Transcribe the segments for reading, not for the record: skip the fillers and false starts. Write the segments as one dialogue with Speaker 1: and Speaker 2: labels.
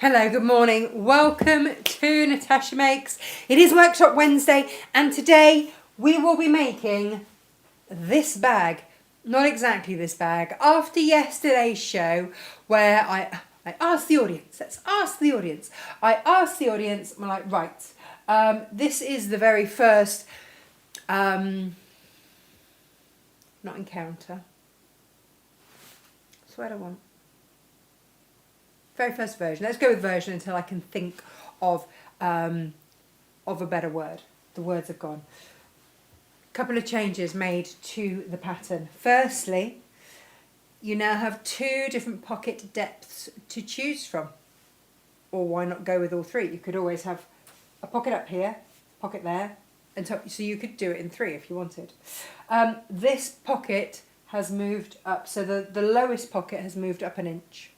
Speaker 1: Hello, good morning. Welcome to Natasha Makes. It is Workshop Wednesday and today we will be making this bag. Not exactly this bag. After yesterday's show where I asked the audience, I asked the audience, I'm like, right, this is the very first, not encounter, that's what I want. Very first version. Let's go with version until I can think of a better word. The words have gone. Couple of changes made to the pattern. Firstly, you now have 2 different pocket depths to choose from. Or why not go with all 3? You could always have a pocket up here, pocket there, and top, so you could do it in 3 if you wanted. This pocket has moved up, so the lowest pocket has moved up 1 inch.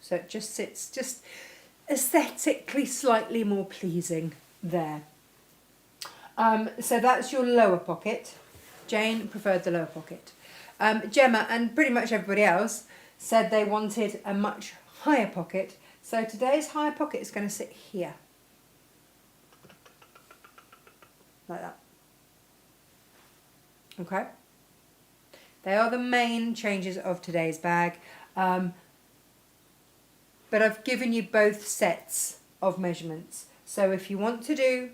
Speaker 1: So it just sits just aesthetically slightly more pleasing there. So that's your lower pocket. Jane preferred the lower pocket. Gemma and pretty much everybody else said they wanted a much higher pocket. So today's higher pocket is going to sit here. Like that. Okay. They are the main changes of today's bag. But I've given you both sets of measurements. So if you want to do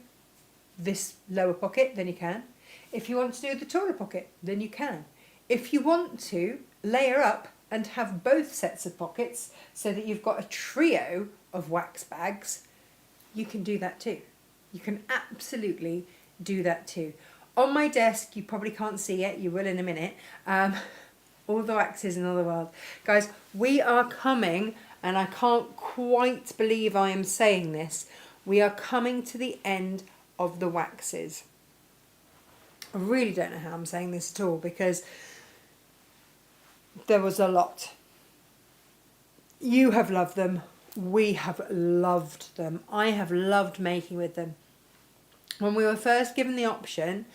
Speaker 1: this lower pocket, then you can. If you want to do the taller pocket, then you can. If you want to layer up and have both sets of pockets so that you've got a trio of wax bags, you can do that too. You can absolutely do that too. On my desk, you probably can't see it, you will in a minute, all the waxes in all the world. Guys, we are coming, and I can't quite believe I am saying this, we are coming to the end of the waxes. I really don't know how I'm saying this at all because there was a lot. You have loved them. We have loved them. I have loved making with them. When we were first given the option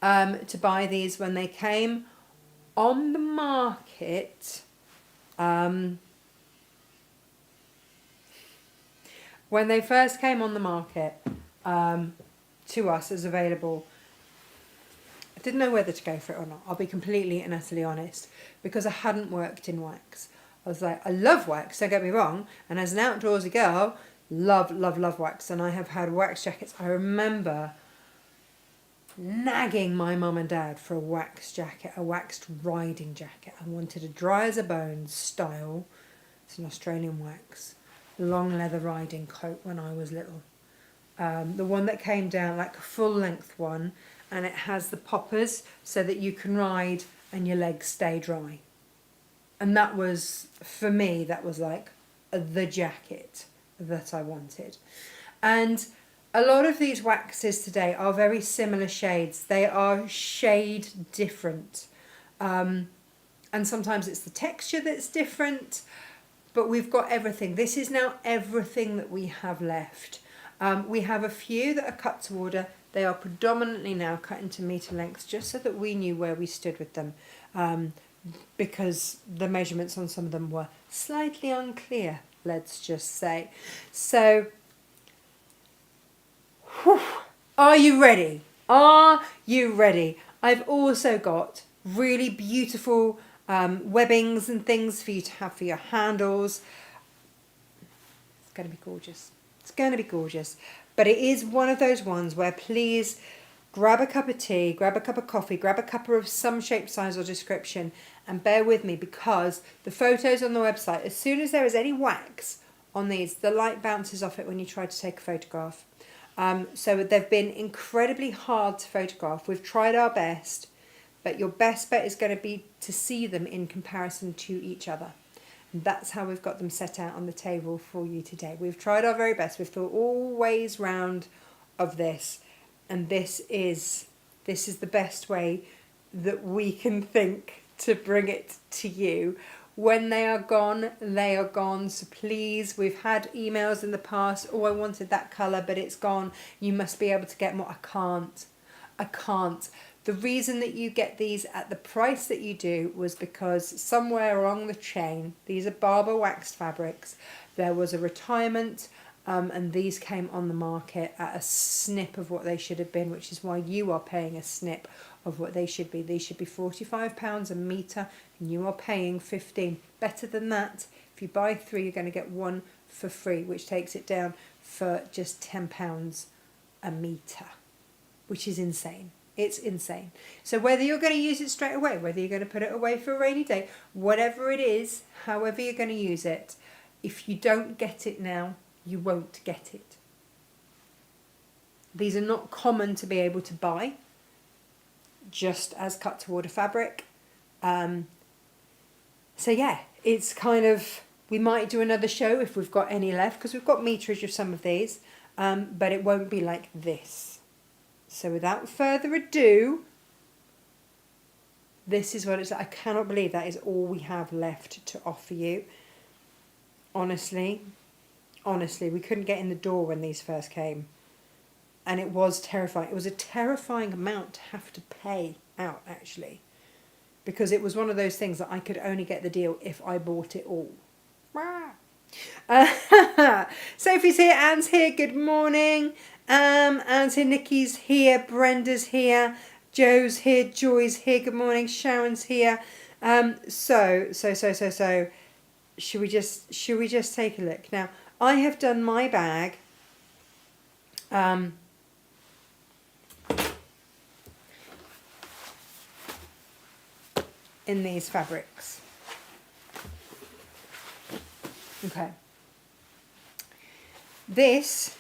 Speaker 1: to buy these when they came on the market, when they first came on the market to us as available, I didn't know whether to go for it or not. I'll be completely and utterly honest, because I hadn't worked in wax. I was like, I love wax, don't get me wrong, and as an outdoorsy girl, love wax, and I have had wax jackets. I remember nagging my mum and dad for a wax jacket, a waxed riding jacket. I wanted a dry as a bone style. It's an Australian wax. Long leather riding coat when I was little. The one that came down like a full length one, and it has the poppers so that you can ride and your legs stay dry. And that was, for me, that was like the jacket that I wanted. And a lot of these waxes today are very similar shades. They are shade different. And sometimes it's the texture that's different. But we've got everything. This is now everything that we have left. We have a few that are cut to order. They are predominantly now cut into metre lengths just so that we knew where we stood with them, because the measurements on some of them were slightly unclear, let's just say. So, whew, are you ready? Are you ready? I've also got really beautiful webbings and things for you to have for your handles. It's going to be gorgeous. It's going to be gorgeous. But it is one of those ones where please grab a cup of tea, grab a cup of coffee, grab a cup of some shape, size or description, and bear with me because the photos on the website, as soon as there is any wax on these, the light bounces off it when you try to take a photograph. So they've been incredibly hard to photograph. We've tried our best, but your best bet is going to be to see them in comparison to each other. And that's how we've got them set out on the table for you today. We've tried our very best. We've thought all ways round of this, and this is the best way that we can think to bring it to you. When they are gone, they are gone. So please, we've had emails in the past, oh, I wanted that colour, but it's gone. You must be able to get more. I can't. The reason that you get these at the price that you do was because somewhere along the chain, these are Barber waxed fabrics, there was a retirement, and these came on the market at a snip of what they should have been, which is why you are paying a snip of what they should be. These should be £45 a metre, and you are paying 15. Better than that, if you buy 3, you're going to get 1 for free, which takes it down for just £10 a metre, which is insane. It's insane. So whether you're going to use it straight away, whether you're going to put it away for a rainy day, whatever it is, however you're going to use it, if you don't get it now, you won't get it. These are not common to be able to buy, just as cut to order fabric. So yeah, it's kind of, we might do another show if we've got any left, because we've got meterage of some of these, but it won't be like this. So without further ado, this is what it's like. I cannot believe that is all we have left to offer you. Honestly, we couldn't get in the door when these first came. And it was terrifying. It was a terrifying amount to have to pay out, actually. Because it was one of those things that I could only get the deal if I bought it all. Sophie's here, Anne's here, good morning. Anne's here, Nikki's here, Brenda's here, Joe's here, Joy's here, good morning, Sharon's here. So should we just take a look? Now, I have done my bag in these fabrics. Okay. This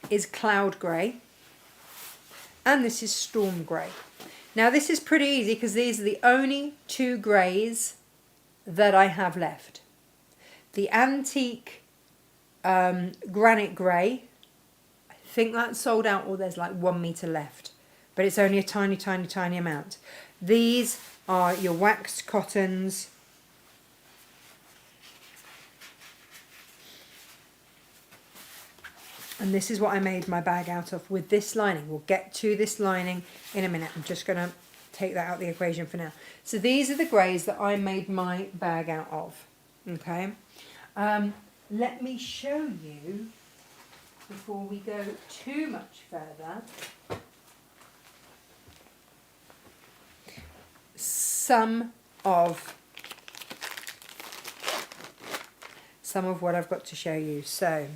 Speaker 1: is cloud grey and this is storm grey. Now this is pretty easy because these are the only 2 greys that I have left. The antique granite grey, I think that's sold out, or there's like 1 metre left, but it's only a tiny amount. These are your waxed cottons. And this is what I made my bag out of with this lining. We'll get to this lining in a minute. I'm just going to take that out of the equation for now. So these are the greys that I made my bag out of. Okay. Let me show you, before we go too much further, some of what I've got to show you. So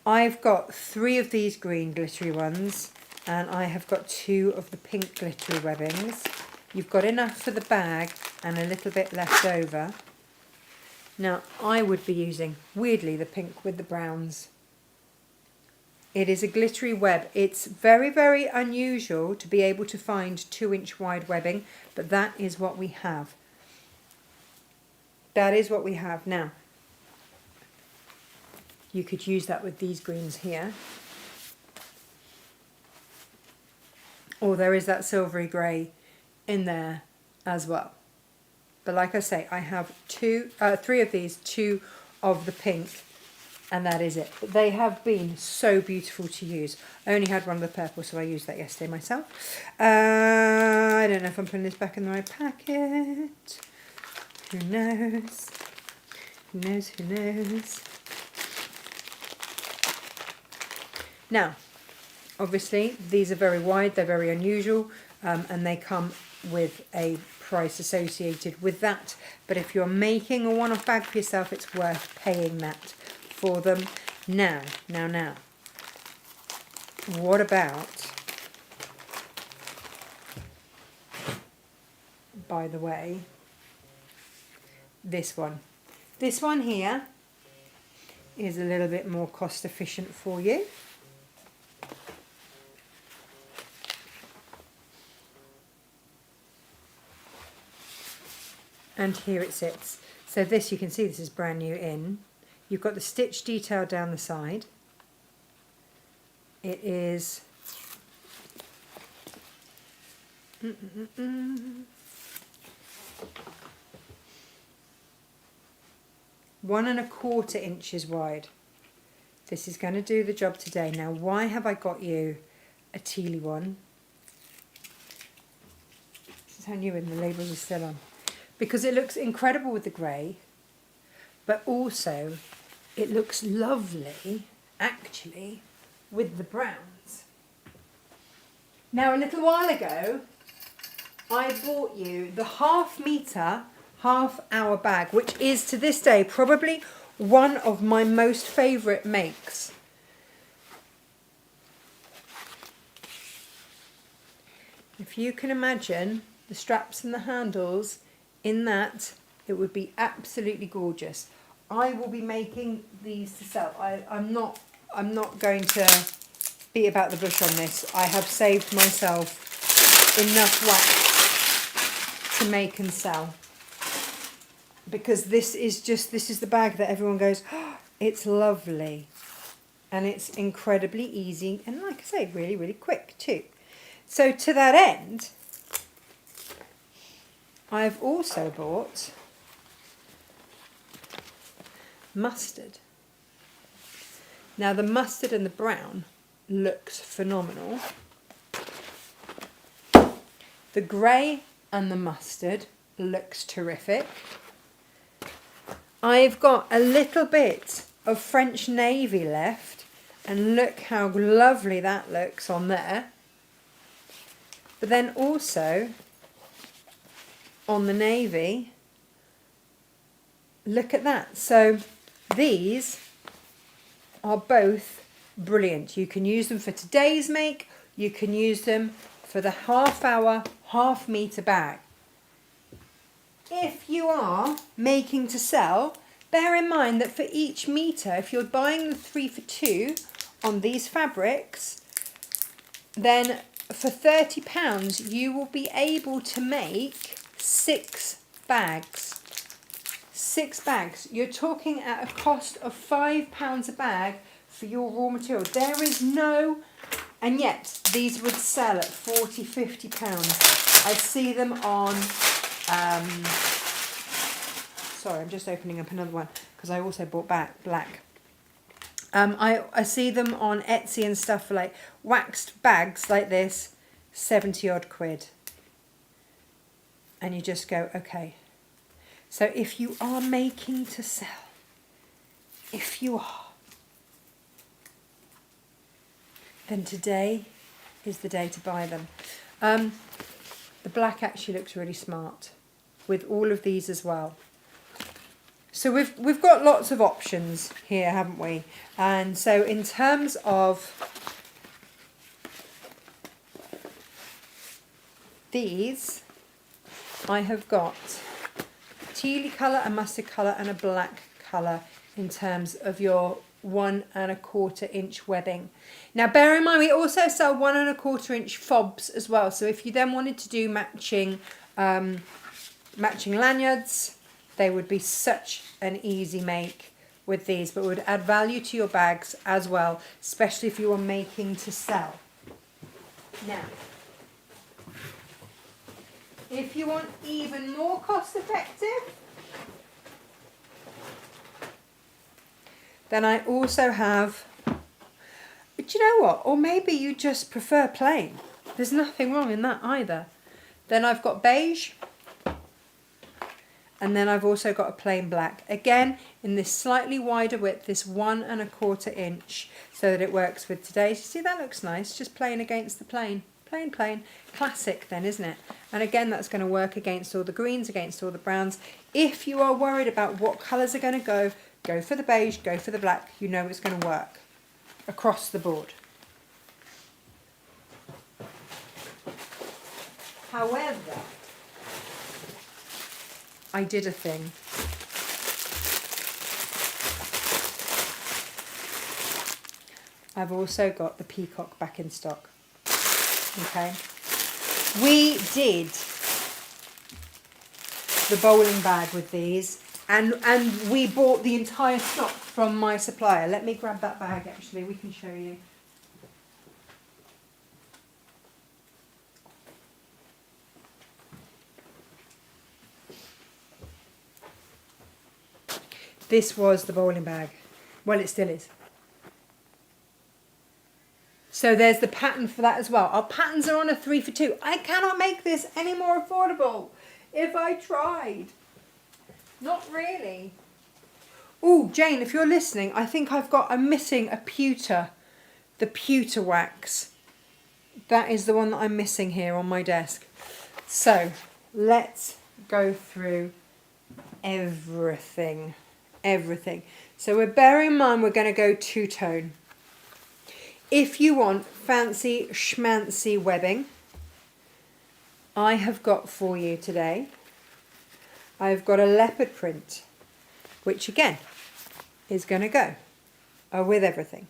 Speaker 1: I've got 3 of these green glittery ones, and I have got 2 of the pink glittery webbings. You've got enough for the bag and a little bit left over. Now I would be using, weirdly, the pink with the browns. It is a glittery web. It's very unusual to be able to find 2-inch wide webbing, but that is what we have. That is what we have. Now, you could use that with these greens here. Or there is that silvery grey in there as well. But like I say, I have 3 of these, 2 of the pink, and that is it. But they have been so beautiful to use. I only had one of the purple, so I used that yesterday myself. I don't know if I'm putting this back in the right packet. Who knows? Who knows? Who knows? Now, obviously, these are very wide, they're very unusual, and they come with a price associated with that. But if you're making a one-off bag for yourself, it's worth paying that for them. Now, what about, by the way, this one? This one here is a little bit more cost efficient for you. And here it sits. So this, you can see this is brand new in. You've got the stitch detail down the side. It is 1 1/4 inches wide. This is going to do the job today. Now, why have I got you a tealy one? That's how new and the labels are still on. Because it looks incredible with the grey, but also it looks lovely, actually, with the browns. Now, a little while ago, I bought you the half-metre, half-hour bag, which is, to this day, probably one of my most favourite makes. If you can imagine the straps and the handles in that, it would be absolutely gorgeous. I will be making these to sell. I'm not going to beat about the bush on this. I have saved myself enough wax to make and sell. Because this is the bag that everyone goes, oh, it's lovely. And it's incredibly easy and, like I say, really, really quick too. So to that end, I've also bought mustard. Now the mustard and the brown looks phenomenal. The grey and the mustard looks terrific. I've got a little bit of French navy left, and look how lovely that looks on there. But then also on the navy, look at that. So these are both brilliant. You can use them for today's make, you can use them for the half-hour, half-metre bag. If you are making to sell, bear in mind that for each metre, if you're buying the 3 for 2 on these fabrics, then for £30 you will be able to make 6 bags. 6 bags. You're talking at a cost of £5 a bag for your raw material. There is no, and yet these would sell at £40, £50. I see them on, sorry, I'm just opening up another one because I also bought back black. I see them on Etsy and stuff for like waxed bags like this, 70 odd quid. And you just go, okay. So if you are making to sell, if you are, then today is the day to buy them. The black actually looks really smart with all of these as well. So we've got lots of options here, haven't we? And so in terms of these, I have got a tealy colour, a mustard colour and a black colour in terms of your 1 1/4 inch webbing. Now bear in mind we also sell 1 1/4 inch fobs as well. So if you then wanted to do matching lanyards, they would be such an easy make with these, but would add value to your bags as well, especially if you are making to sell. Now, if you want even more cost effective, then I also have, but you know what, or maybe you just prefer plain. There's nothing wrong in that either. Then I've got beige. And then I've also got a plain black. Again, in this slightly wider width, this 1 1/4 inch, so that it works with today's. You see, that looks nice, just plain against the plain. Plain, plain. Classic then, isn't it? And again, that's going to work against all the greens, against all the browns. If you are worried about what colours are going to go for the beige, go for the black. You know it's going to work across the board. However, I did a thing. I've also got the peacock back in stock. Okay. We did the bowling bag with these, and we bought the entire stock from my supplier. Let me grab that bag actually, we can show you. This was the bowling bag. Well, it still is. So there's the pattern for that as well. Our patterns are on a 3 for 2. I cannot make this any more affordable if I tried. Not really. Oh, Jane, if you're listening, I think I'm missing a pewter. The pewter wax. That is the one that I'm missing here on my desk. So let's go through everything. Everything. So we're bearing in mind we're going to go two-tone. If you want fancy schmancy webbing, I have got for you today. I've got a leopard print, which again is going to go with everything.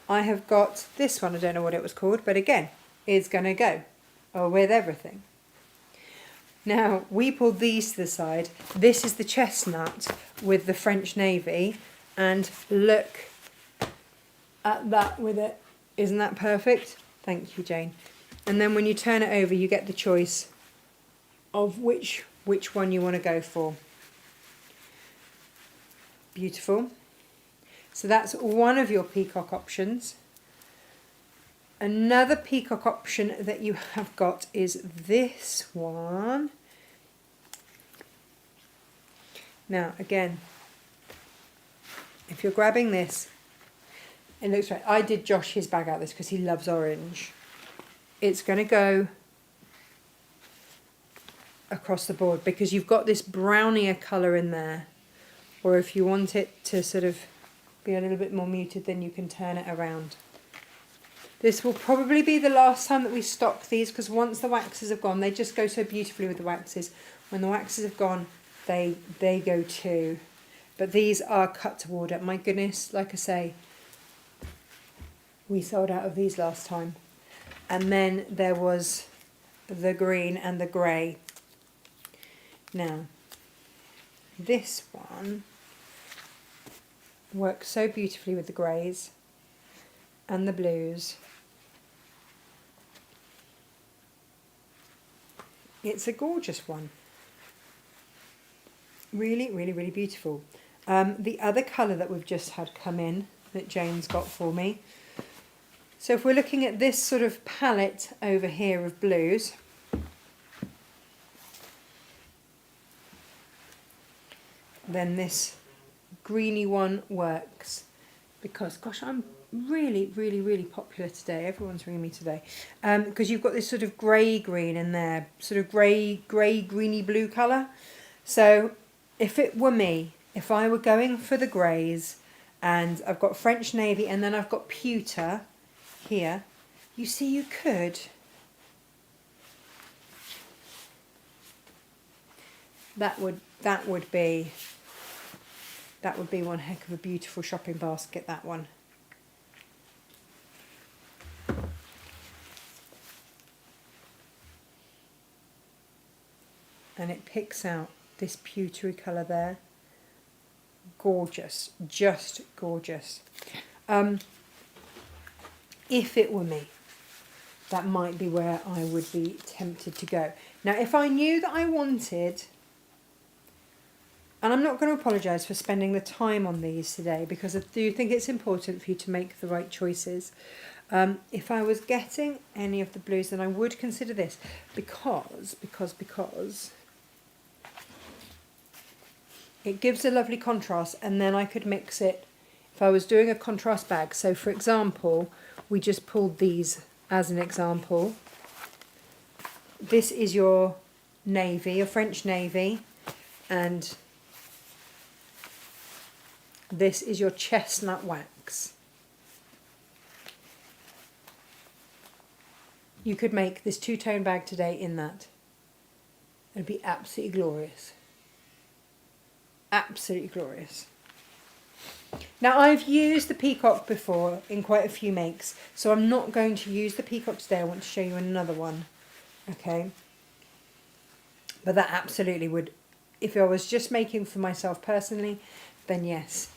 Speaker 1: I have got this one, I don't know what it was called, but again, is going to go with everything. Now, we pulled these to the side. This is the chestnut with the French navy, and look at that with it. Isn't that perfect? Thank you, Jane. And then when you turn it over, you get the choice of which one you want to go for. Beautiful. So that's one of your peacock options. Another peacock option that you have got is this one. Now, again, if you're grabbing this, it looks right. I did Josh his bag out of this because he loves orange. It's going to go across the board because you've got this brownier colour in there. Or if you want it to sort of be a little bit more muted, then you can turn it around. This will probably be the last time that we stock these because once the waxes have gone, they just go so beautifully with the waxes. When the waxes have gone, they go too. But these are cut to order. My goodness, like I say, we sold out of these last time. And then there was the green and the grey. Now, this one works so beautifully with the greys and the blues. It's a gorgeous one. Really, really, really beautiful. The other colour that we've just had come in that Jane's got for me. So if we're looking at this sort of palette over here of blues, then this greeny one works because, gosh, I'm really, really, really popular today. Everyone's ringing me today because you've got this sort of grey green in there, sort of grey, greeny blue colour. So if it were me, if I were going for the greys and I've got French navy and then I've got pewter here, you see you could. That would be one heck of a beautiful shopping basket, that one. And it picks out this pewtery colour there. Gorgeous, just gorgeous. If it were me, that might be where I would be tempted to go. Now, if I knew that I wanted, and I'm not going to apologise for spending the time on these today because I do think it's important for you to make the right choices. If I was getting any of the blues, then I would consider this because it gives a lovely contrast, and then I could mix it if I was doing a contrast bag. So for example, we just pulled these as an example. This is your navy, your French navy, and this is your chestnut wax. You could make this two-tone bag today in that. It'd be absolutely glorious. Absolutely glorious. Now, I've used the peacock before in quite a few makes, so I'm not going to use the peacock today. I want to show you another one. Okay. But that absolutely would, if I was just making for myself personally, then yes,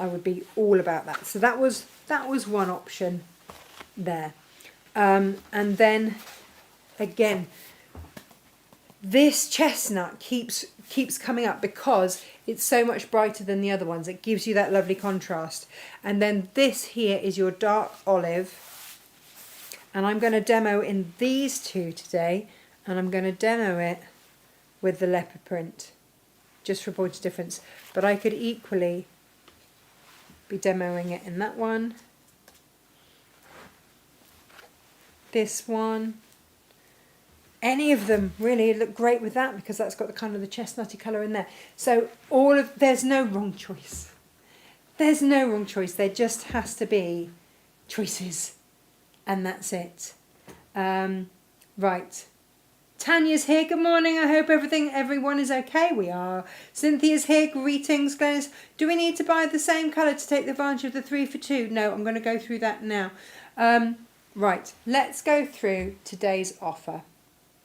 Speaker 1: I would be all about that. So that was one option there. And then again, this chestnut keeps coming up because It's so much brighter than the other ones. It gives you that lovely contrast. And then this here is your dark olive. And I'm going to demo in these two today. And I'm going to demo it with the leopard print, just for a point of difference. But I could equally be demoing it in that one, this one, any of them really look great with that, because that's got the kind of the chestnutty colour in there. So there's no wrong choice. There's no wrong choice. There just has to be choices, and that's it. Right. Tanya's here. Good morning. I hope everyone is okay. We are. Cynthia's here. Greetings, guys. Do we need to buy the same colour to take the advantage of the 3 for 2? No, I'm going to go through that now. Right. Let's go through today's offer.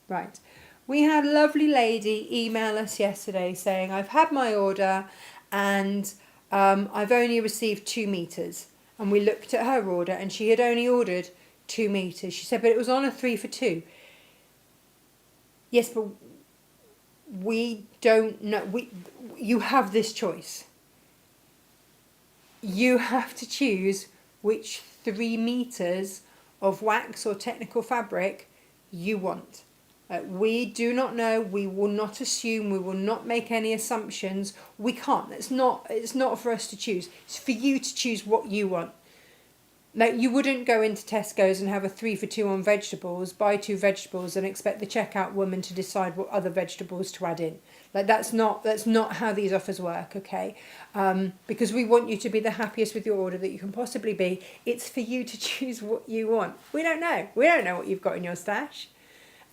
Speaker 1: Right. We had a lovely lady email us yesterday saying, I've had my order and I've only received 2 meters. And we looked at her order and she had only ordered 2 meters. She said, but it was on a 3 for 2. Yes, but we don't know. You have this choice. You have to choose which 3 meters of wax or technical fabric you want. We do not know. We will not assume. We will not make any assumptions. We can't. It's not for us to choose. It's for you to choose what you want. Like, you wouldn't go into Tesco's and have a 3 for 2 on vegetables, buy 2 vegetables and expect the checkout woman to decide what other vegetables to add in. Like, that's not how these offers work, okay? Because we want you to be the happiest with your order that you can possibly be. It's for you to choose what you want. We don't know. We don't know what you've got in your stash.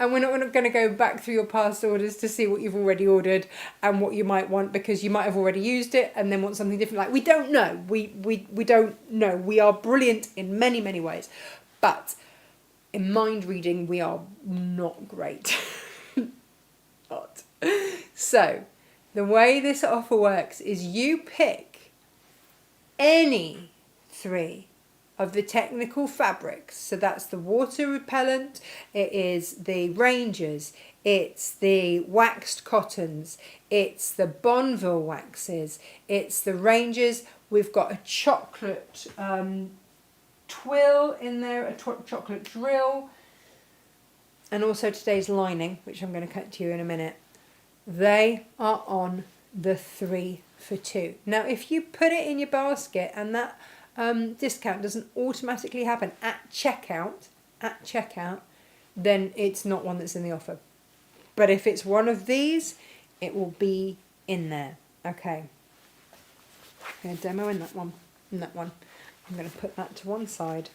Speaker 1: And we're not going to go back through your past orders to see what you've already ordered and what you might want, because you might have already used it and then want something different. Like, we don't know. We don't know. We are brilliant in many, many ways. But in mind reading, we are not great. Not. So, the way this offer works is you pick any 3 of the technical fabrics. So that's the water repellent, it is the Rangers, it's the waxed cottons, it's the Bonneville waxes, it's the Rangers. We've got a chocolate twill in there, a chocolate drill, and also today's lining, which I'm going to cut to you in a minute. They are on the 3 for 2. Now, if you put it in your basket and that discount doesn't automatically happen at checkout, then it's not one that's in the offer. But if it's one of these, it will be in there. Okay. I'm going to demo in that one. I'm going to put that to one side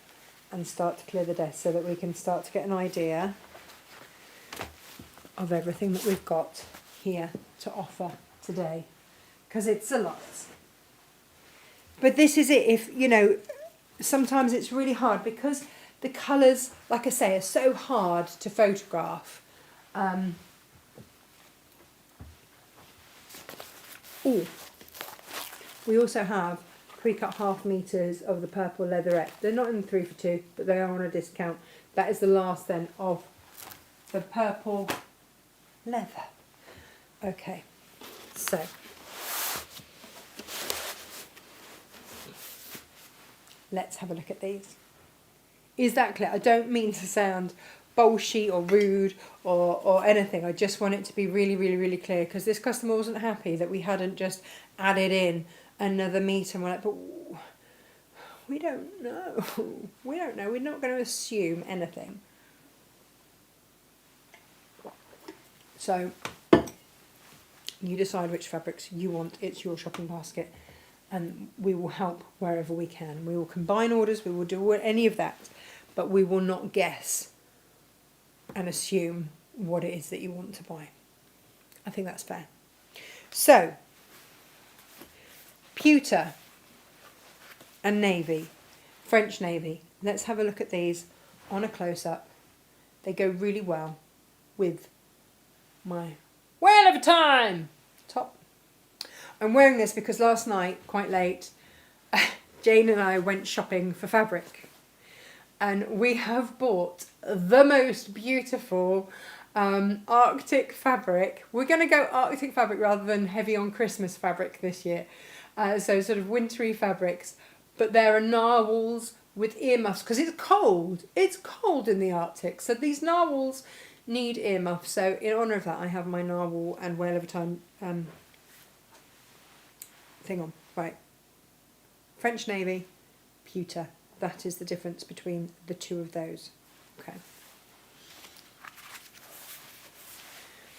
Speaker 1: and start to clear the desk so that we can start to get an idea of everything that we've got here to offer today. Because it's a lot. But this is it. If, sometimes it's really hard because the colours, like I say, are so hard to photograph. We also have pre-cut 1/2 meters of the purple leatherette. They're not in the 3 for 2, but they are on a discount. That is the last then of the purple leather. Okay, so let's have a look at these. Is that clear? I don't mean to sound bullshit or rude or anything. I just want it to be really, really, really clear, because this customer wasn't happy that we hadn't just added in another meter. And we're like, but we don't know. We don't know. We're not going to assume anything. So you decide which fabrics you want. It's your shopping basket. And we will help wherever we can. We will combine orders. We will do any of that. But we will not guess and assume what it is that you want to buy. I think that's fair. So, pewter and navy, French navy. Let's have a look at these on a close-up. They go really well with my Whale of a Time top. I'm wearing this because last night, quite late, Jane and I went shopping for fabric. And we have bought the most beautiful Arctic fabric. We're going to go Arctic fabric rather than heavy on Christmas fabric this year. So sort of wintry fabrics. But there are narwhals with earmuffs because it's cold. It's cold in the Arctic. So these narwhals need earmuffs. So in honour of that, I have my narwhal and whale of a time thing on. Right. French Navy, pewter. That is the difference between the two of those. Okay.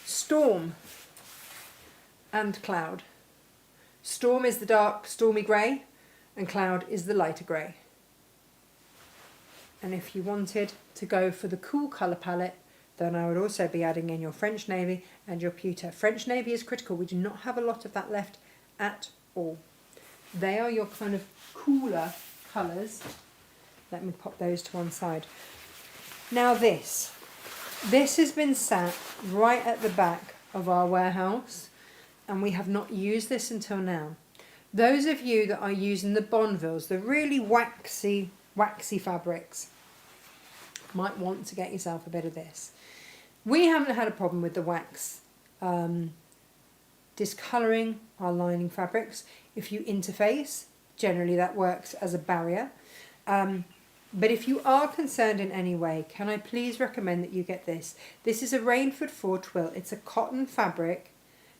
Speaker 1: Storm and cloud. Storm is the dark, stormy grey, and cloud is the lighter grey. And if you wanted to go for the cool colour palette, then I would also be adding in your French Navy and your pewter. French Navy is critical. We do not have a lot of that left at all. They are your kind of cooler colours. Let me pop those to one side. Now this has been sat right at the back of our warehouse and we have not used this until now. Those of you that are using the Bonvilles, the really waxy fabrics, might want to get yourself a bit of this. We haven't had a problem with the wax discolouring our lining fabrics. If you interface, generally that works as a barrier. But if you are concerned in any way, can I please recommend that you get this? This is a Rainford 4 twill. It's a cotton fabric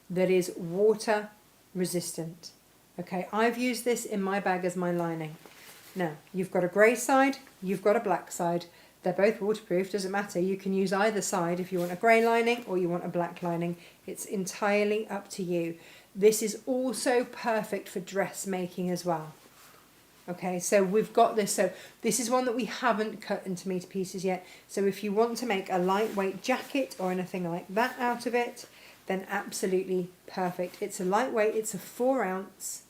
Speaker 1: that is water resistant. Okay, I've used this in my bag as my lining. Now, you've got a grey side, you've got a black side. They're both waterproof, doesn't matter. You can use either side if you want a grey lining or you want a black lining. It's entirely up to you. This is also perfect for dressmaking as well. Okay, so we've got this. So this is one that we haven't cut into metre pieces yet. So if you want to make a lightweight jacket or anything like that out of it, then absolutely perfect. It's a lightweight, it's a 4 ounce.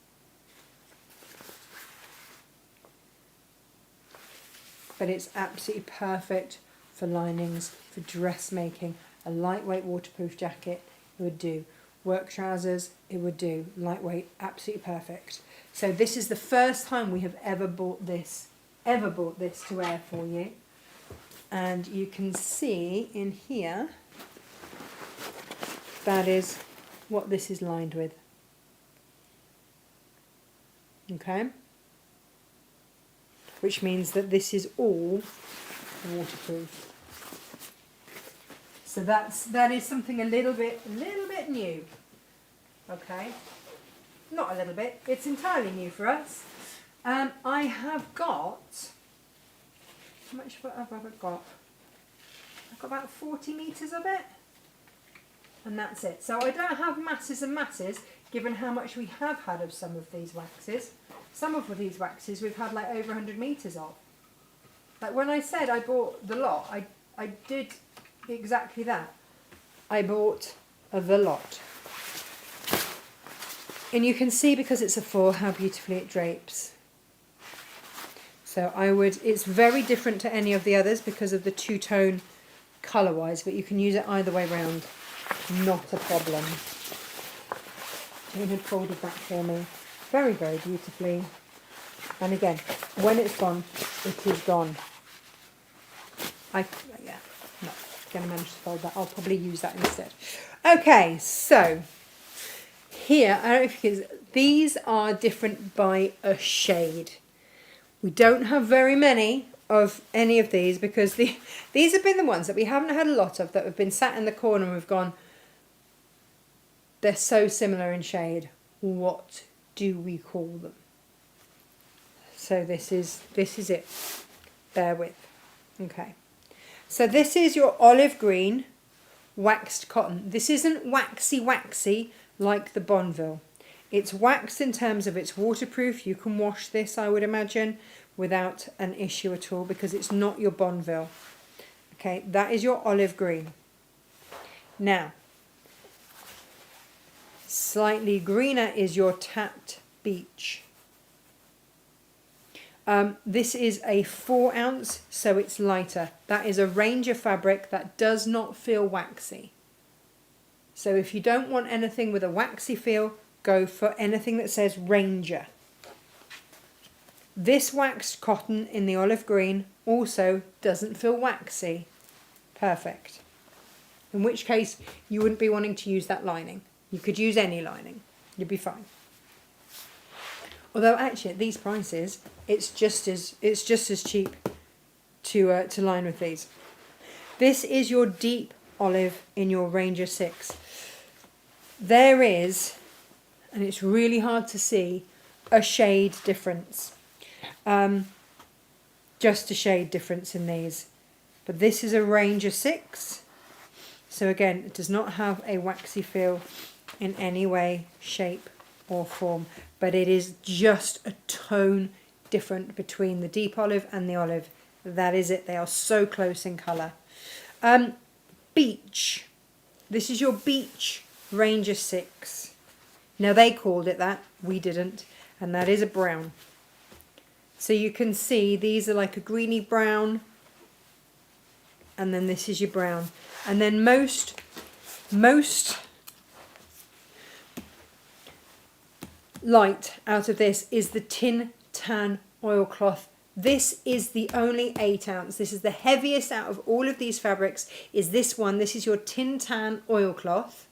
Speaker 1: But it's absolutely perfect for linings, for dressmaking. A lightweight waterproof jacket, it would do. Work trousers, it would do. Lightweight, absolutely perfect. So this is the first time we have ever bought this to wear for you. And you can see in here, that is what this is lined with. Okay? Which means that this is all waterproof. So that is something a little bit new. Okay? Not a little bit, it's entirely new for us. I have got, how much have I got? I've got about 40 metres of it. And that's it. So I don't have masses and masses, given how much we have had of some of these waxes. Some of these waxes we've had like over 100 metres of. Like when I said I bought the lot, I did exactly that. I bought the lot. And you can see because it's a 4 how beautifully it drapes. So it's very different to any of the others because of the two-tone colour-wise, but you can use it either way round. Not a problem. Jane had folded that for me very, very beautifully. And again, when it's gone, it is gone. Not going to manage to fold that. I'll probably use that instead. Okay, so here, I don't know if you can, these are different by a shade. We don't have very many of any of these because these have been the ones that we haven't had a lot of, that have been sat in the corner and we've gone, they're so similar in shade. What do we call them? So this is it. Bear with. Okay. So this is your olive green waxed cotton. This isn't waxy like the Bonville. It's waxed in terms of it's waterproof. You can wash this, I would imagine, without an issue at all because it's not your Bonville. Okay, that is your olive green. Now, slightly greener is your tapped beach. This is a 4 ounce, so it's lighter. That is a Ranger fabric that does not feel waxy. So if you don't want anything with a waxy feel, go for anything that says Ranger. This waxed cotton in the olive green also doesn't feel waxy. Perfect. in which case you wouldn't be wanting to use that lining. You could use any lining. You'd be fine. Although actually at these prices, it's just as cheap to line with these. This is your deep olive in your Ranger 6. There is, and it's really hard to see, a shade difference. Just a shade difference in these. But this is a Ranger 6. So again, it does not have a waxy feel in any way, shape or form. But it is just a tone different between the deep olive and the olive. That is it. They are so close in colour. Beach. This is your Beach Ranger 6. Now they called it that. We didn't. And that is a brown. So you can see these are like a greeny brown. And then this is your brown. And then most light out of this is the tin tan oilcloth. This is the only 8 ounce. This is the heaviest out of all of these fabrics, is this one. This is your tin tan oilcloth.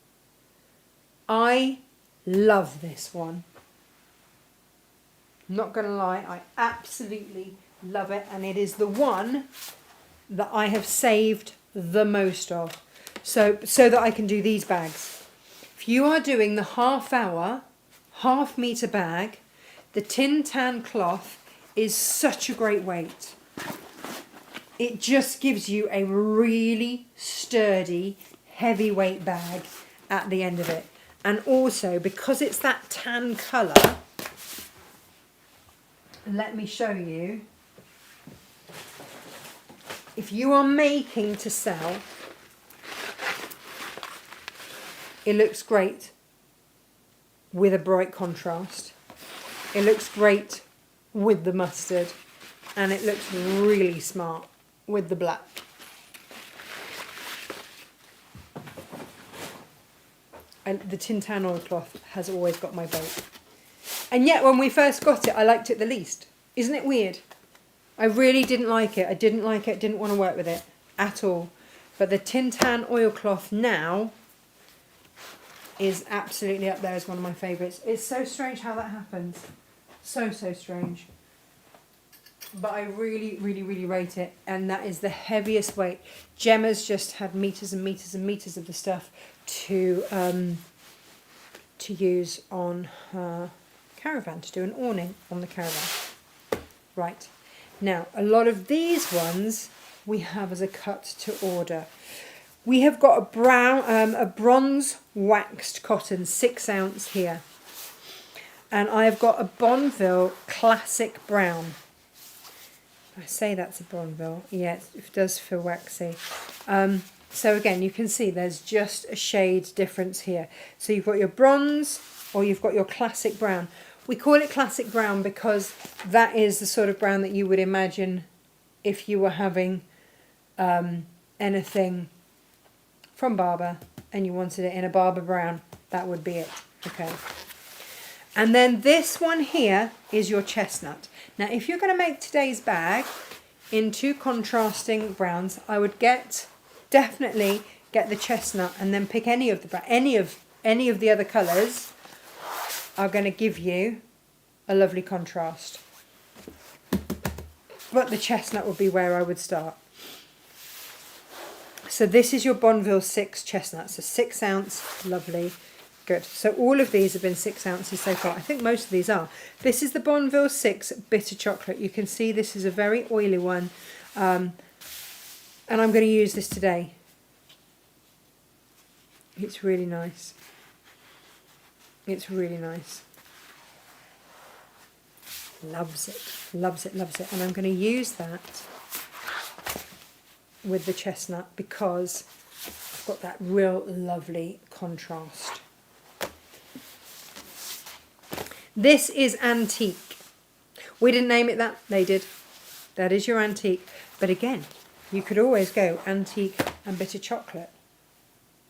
Speaker 1: I love this one. I'm not going to lie, I absolutely love it. And it is the one that I have saved the most of. So that I can do these bags. If you are doing the half-hour, half-metre bag, the tin tan cloth is such a great weight. It just gives you a really sturdy, heavyweight bag at the end of it. And also, because it's that tan colour, let me show you. If you are making to sell, it looks great with a bright contrast. It looks great with the mustard, and it looks really smart with the black. And the tin tan oilcloth has always got my vote. And yet when we first got it, I liked it the least. Isn't it weird? I really didn't like it. I didn't like it, didn't want to work with it at all. But the tin tan oilcloth now is absolutely up there as one of my favourites. It's so strange how that happens. So strange. But I really, really, really rate it. And that is the heaviest weight. Gemma's just had meters and meters and meters of the stuff to use on her caravan, to do an awning on the caravan. Right. Now, a lot of these ones we have as a cut to order. We have got a bronze waxed cotton 6 ounce here. And I have got a Bonneville classic brown. I say that's a Bonneville. Yeah, it does feel waxy. So again, you can see there's just a shade difference here. So you've got your bronze or you've got your classic brown. We call it classic brown because that is the sort of brown that you would imagine if you were having anything from Barber and you wanted it in a Barber brown. That would be it. Okay. And then this one here is your chestnut. Now, if you're going to make today's bag in 2 contrasting browns, I would definitely get the chestnut and then pick any of the other colours are going to give you a lovely contrast. But the chestnut would be where I would start. So this is your Bonneville 6 chestnut. So 6 ounce, lovely. Good. So all of these have been 6 ounces so far. I think most of these are. This is the Bonneville 6 Bitter Chocolate. You can see this is a very oily one. And I'm going to use this today. It's really nice. It's really nice. Loves it. Loves it, loves it. And I'm going to use that with the chestnut because I've got that real lovely contrast. This is antique. We didn't name it that, they did. That is your antique. But again, you could always go antique and bitter chocolate.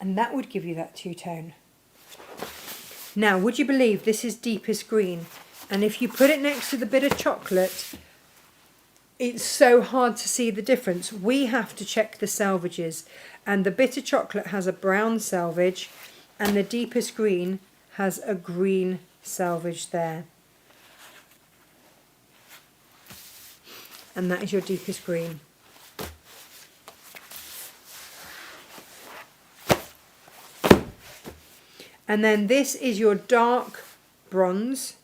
Speaker 1: And that would give you that two-tone. Now, would you believe this is deepest green? And if you put it next to the bitter chocolate, it's so hard to see the difference. We have to check the selvages, and the bitter chocolate has a brown selvage and the deepest green has a green selvage there. And that is your deepest green. And then this is your dark bronze.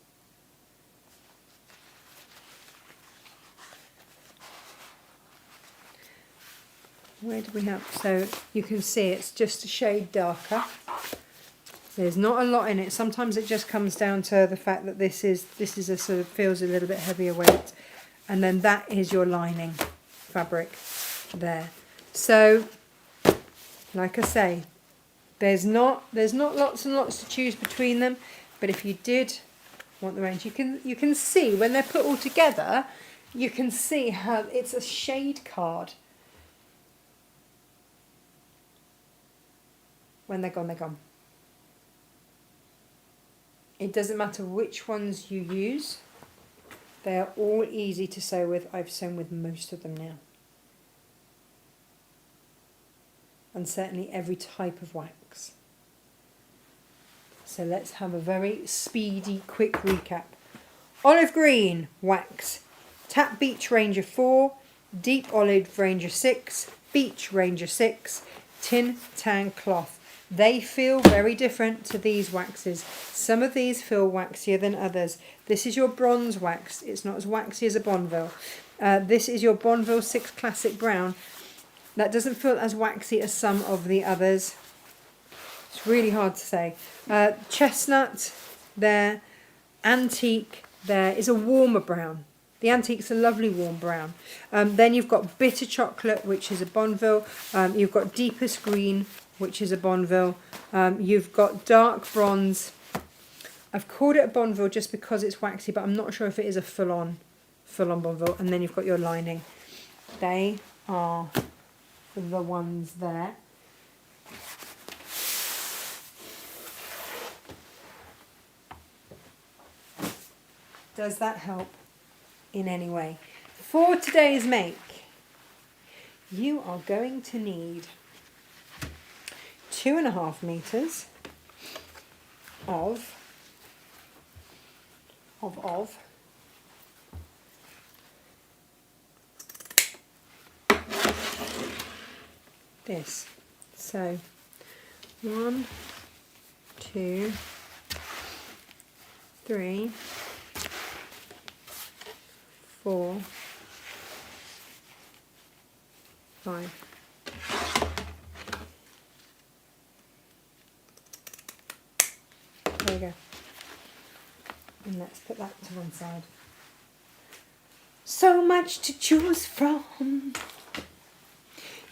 Speaker 1: Where do we have? So you can see it's just a shade darker. There's not a lot in it. Sometimes it just comes down to the fact that this is a sort of feels a little bit heavier weight. And then that is your lining fabric there. So like I say, there's not lots and lots to choose between them, but if you did want the range, you can see when they're put all together, you can see how it's a shade card. When they're gone, they're gone. It doesn't matter which ones you use. They are all easy to sew with. I've sewn with most of them now. And certainly every type of wax. So let's have a very speedy, quick recap. Olive green wax, Tap Beach Ranger 4, Deep Olive Ranger 6, Beach Ranger 6, Tin Tan Cloth. They feel very different to these waxes. Some of these feel waxier than others. This is your bronze wax. It's not as waxy as a Bonneville. This is your Bonneville 6 Classic Brown. That doesn't feel as waxy as some of the others. It's really hard to say. Chestnut there. Antique there is a warmer brown. The Antique's a lovely warm brown. Then you've got Bitter Chocolate, which is a Bonneville. You've got Deepest Green, which is a Bonneville. You've got Dark Bronze. I've called it a Bonneville just because it's waxy, but I'm not sure if it is a full-on Bonneville. And then you've got your lining. They are the ones there. Does that help in any way? For today's make, you are going to need 2.5 meters of this. So 1, 2, 3, 4, 5. There we go. And let's put that to one side. So much to choose from.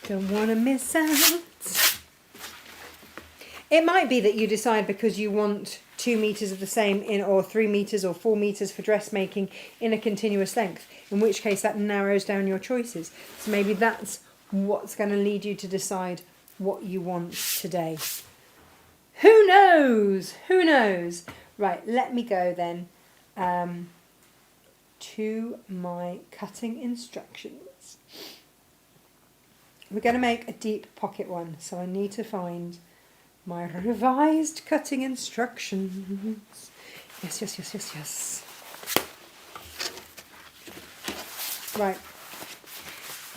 Speaker 1: Don't want to miss out. It might be that you decide because you want 2 meters of the same in, or 3 meters or 4 meters for dressmaking in a continuous length, in which case that narrows down your choices. So maybe that's what's going to lead you to decide what you want today. Who knows? Who knows? Right, let me go then to my cutting instructions. We're going to make a deep pocket one, so I need to find my revised cutting instructions. Yes. Right.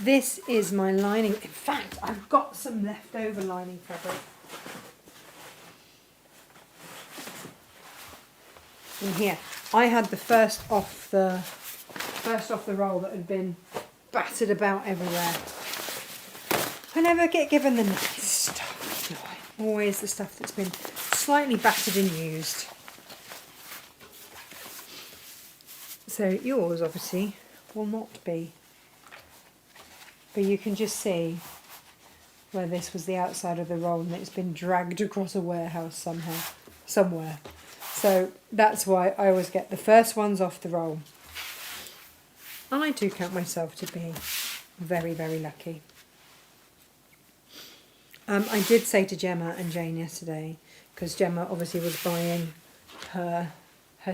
Speaker 1: This is my lining. In fact, I've got some leftover lining fabric. In here. I had the first off the roll that had been battered about everywhere. I never get given the nice stuff, do I? Always the stuff that's been slightly battered and used. So yours obviously will not be. But you can just see where this was the outside of the roll and it's been dragged across a warehouse somewhere. So that's why I always get the first ones off the roll. And I do count myself to be very, very lucky. I did say to Gemma and Jane yesterday, because Gemma obviously was buying her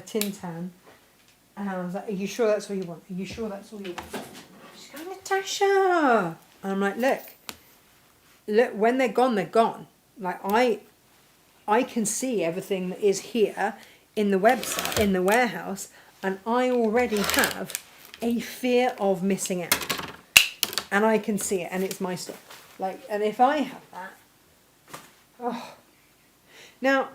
Speaker 1: tin tan, and I was like, are you sure that's all you want? Are you sure that's all you want? Natasha. And I'm like, look, when they're gone, they're gone. Like I can see everything that is here in the website, in the warehouse, and I already have a fear of missing out. And I can see it, and it's my stuff. Like, and if I have that, oh. Now,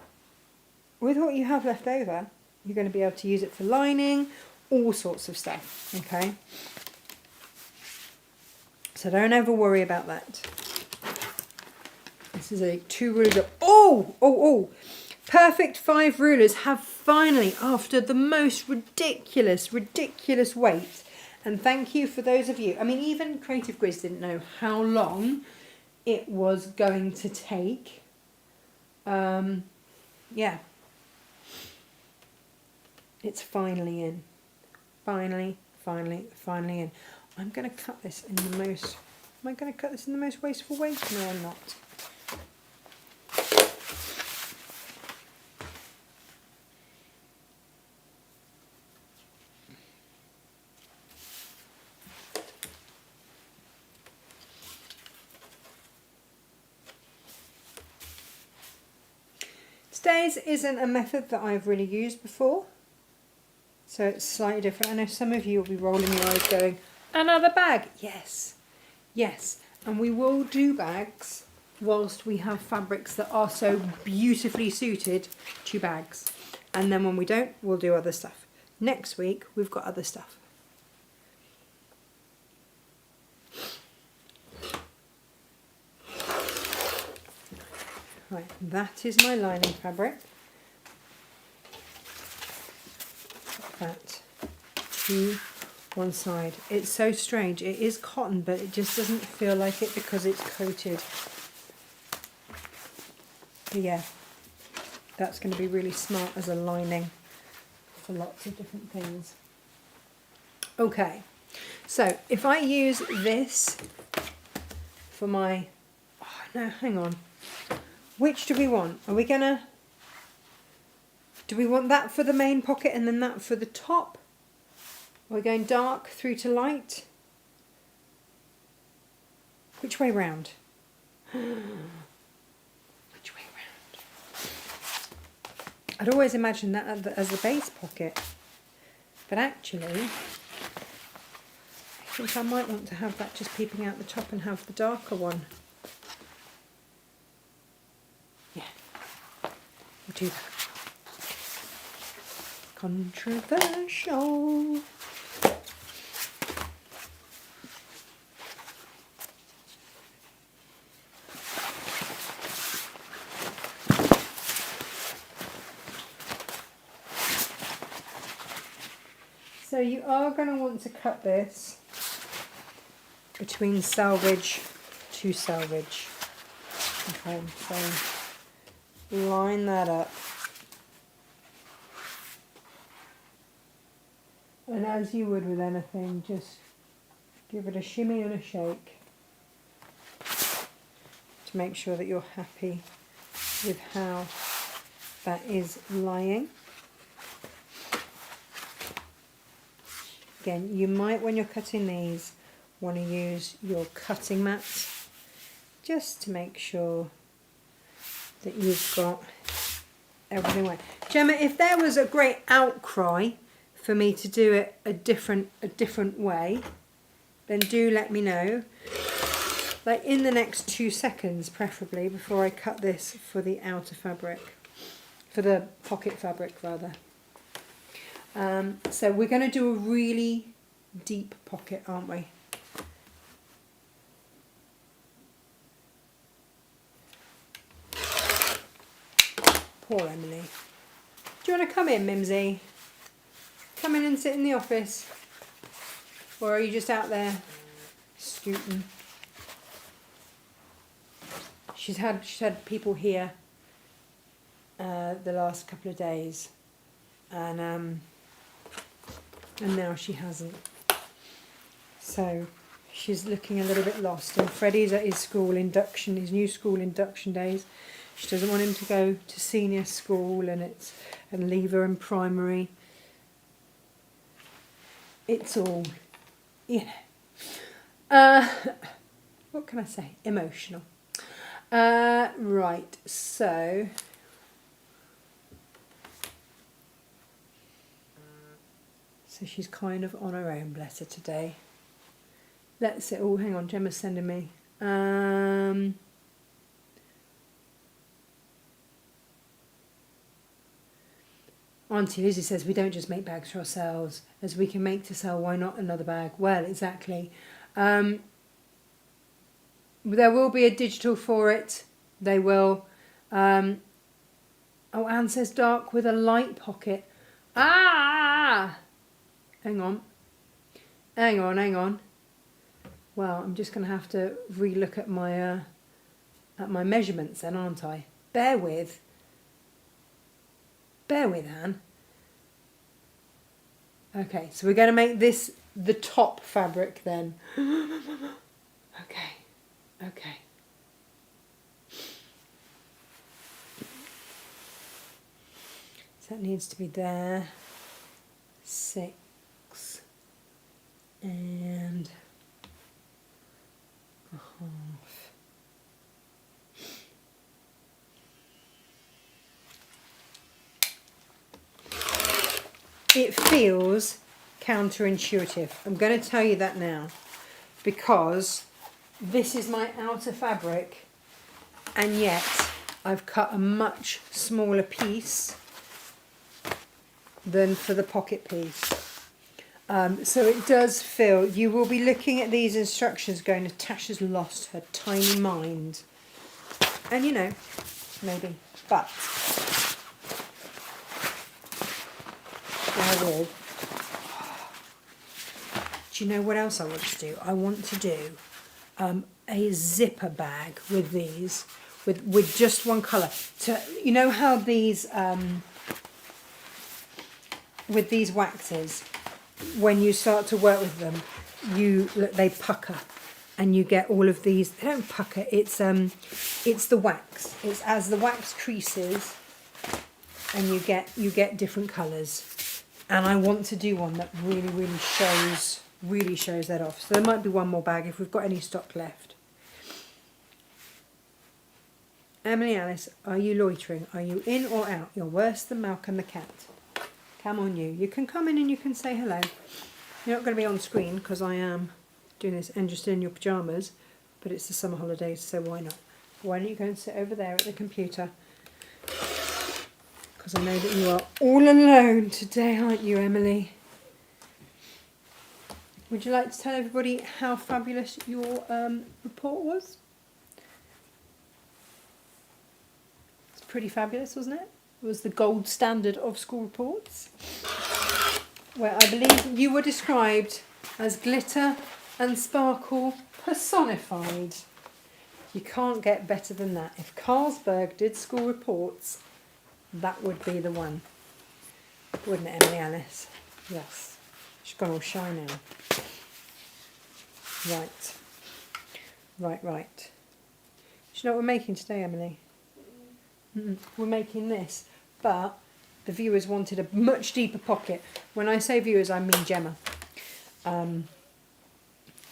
Speaker 1: with what you have left over, you're going to be able to use it for lining, all sorts of stuff, okay? So don't ever worry about that. This is a 2 ruler. Oh! Perfect 5 rulers have finally, after the most ridiculous wait, and thank you for those of you. I mean, even Creative Grizz didn't know how long it was going to take. Yeah. It's finally in. Finally in. I'm going to cut this in the most... Am I going to cut this in the most wasteful way? No, I'm not. Today's isn't a method that I've really used before, so it's slightly different. I know some of you will be rolling your eyes going, another bag? Yes, and we will do bags whilst we have fabrics that are so beautifully suited to bags, and then when we don't, we'll do other stuff. Next week we've got other stuff. Right, that is my lining fabric. Put that to one side. It's so strange. It is cotton, but it just doesn't feel like it because it's coated. But yeah, that's going to be really smart as a lining for lots of different things. Okay, so if I use this for my... Oh, no, hang on. Which do we want? Are we gonna... Do we want that for the main pocket and then that for the top? Are we going dark through to light? Which way round? Which way round? I'd always imagined that as the base pocket. But actually, I think I might want to have that just peeping out the top and have the darker one. Yeah, we'll do that. Controversial. So you are going to want to cut this between selvage to selvage. Okay, so line that up. And as you would with anything, just give it a shimmy and a shake to make sure that you're happy with how that is lying. Again, you might, when you're cutting these, want to use your cutting mat just to make sure that you've got everything right. Gemma, if there was a great outcry for me to do it a different way, then do let me know. Like in the next 2 seconds, preferably, before I cut this for the outer fabric, for the pocket fabric rather. So we're going to do a really deep pocket, aren't we? Poor Emily. Do you want to come in, Mimsy? Come in and sit in the office. Or are you just out there scooting? She's had people here the last couple of days, and now she hasn't. So she's looking a little bit lost. And Freddie's at his school induction, his new school induction days. She doesn't want him to go to senior school and leave her in primary. It's all, you What can I say? Emotional. Right, so she's kind of on her own, bless her, today. Let's see. Oh, hang on, Gemma's sending me. Auntie Lizzie says we don't just make bags for ourselves, as we can make to sell. Why not another bag? Well, exactly. There will be a digital for it. They will. Oh, Anne says dark with a light pocket. Ah! Hang on. Well, I'm just going to have to relook at my measurements then, aren't I? Bear with, Anne. Okay, so we're going to make this the top fabric then. Okay. So that needs to be there. 6 and a half. It feels counterintuitive. I'm going to tell you that now, because this is my outer fabric and yet I've cut a much smaller piece than for the pocket piece. So it does feel, you will be looking at these instructions going, Natasha's lost her tiny mind. And you know, maybe, but bear with. Do you know what else I want to do? I want to do a zipper bag with these, with just one colour. So you know how these with these waxes, when you start to work with them, they pucker, and you get all of these. They don't pucker. It's the wax. It's as the wax creases, and you get different colours. And I want to do one that really shows that off. So there might be one more bag if we've got any stock left. Emily Alice, are you loitering? Are you in or out? You're worse than Malcolm the cat. Come on, you. You can come in and you can say hello. You're not going to be on screen because I am doing this and just in your pyjamas, but it's the summer holidays, so why not? Why don't you go and sit over there at the computer? Because I know that you are all alone today, aren't you, Emily? Would you like to tell everybody how fabulous your report was? It's pretty fabulous, wasn't it? It was the gold standard of school reports, where I believe you were described as glitter and sparkle personified. You can't get better than that. If Carlsberg did school reports, that would be the one. Wouldn't it, Emily Alice? Yes. She's gone all shy now. Right. Do you know what we're making today, Emily? We're making this, but the viewers wanted a much deeper pocket. When I say viewers, I mean Gemma. And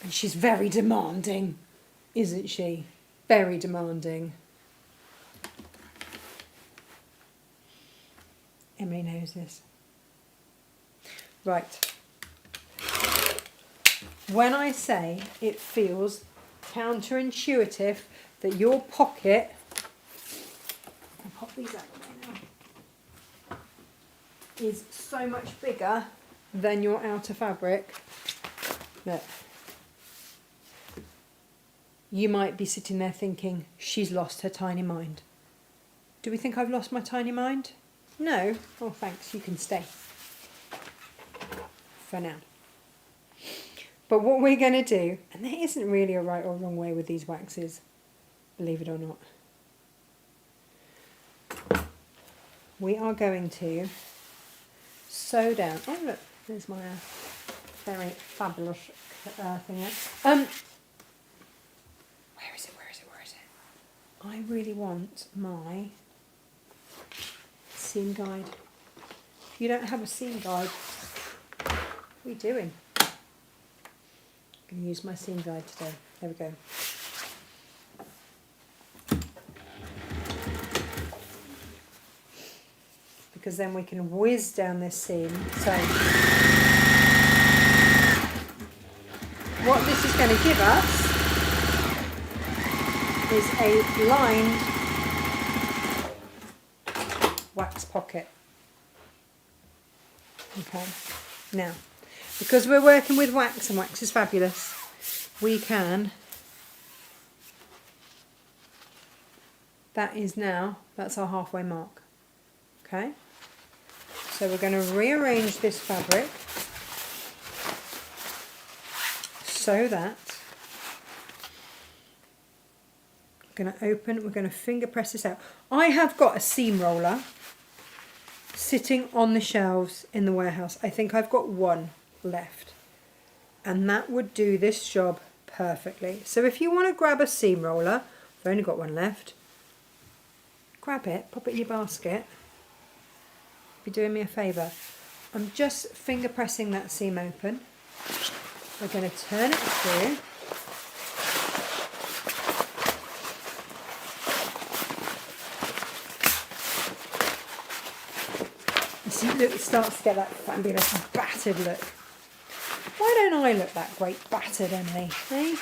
Speaker 1: she's very demanding, isn't she? Very demanding. Emily knows this. Right. When I say it feels counterintuitive that your pocket, I'll pop these out now, is so much bigger than your outer fabric, look, you might be sitting there thinking, she's lost her tiny mind. Do we think I've lost my tiny mind? No. Oh, thanks. You can stay for now. But what we're going to do, and there isn't really a right or wrong way with these waxes, believe it or not. We are going to sew down. Oh, look, there's my very fabulous thing there. Where is it? I really want my seam guide. If you don't have a seam guide, what are you doing? I'm going to use my seam guide today. There we go. Because then we can whiz down this seam. So what this is going to give us is a lined wax pocket. Okay, now because we're working with wax and wax is fabulous, we can, that's our halfway mark. Okay, so we're going to rearrange this fabric so that we're going to open, we're going to finger press this out. I have got a seam roller sitting on the shelves in the warehouse. I think I've got one left, and that would do this job perfectly. So if you want to grab a seam roller, I've only got one left, grab it, pop it in your basket. Be doing me a favour. I'm just finger pressing that seam open. We're going to turn it through. You see, look, it starts to get that fabulous battered look. Why don't I look that great battered, Emily? Eh?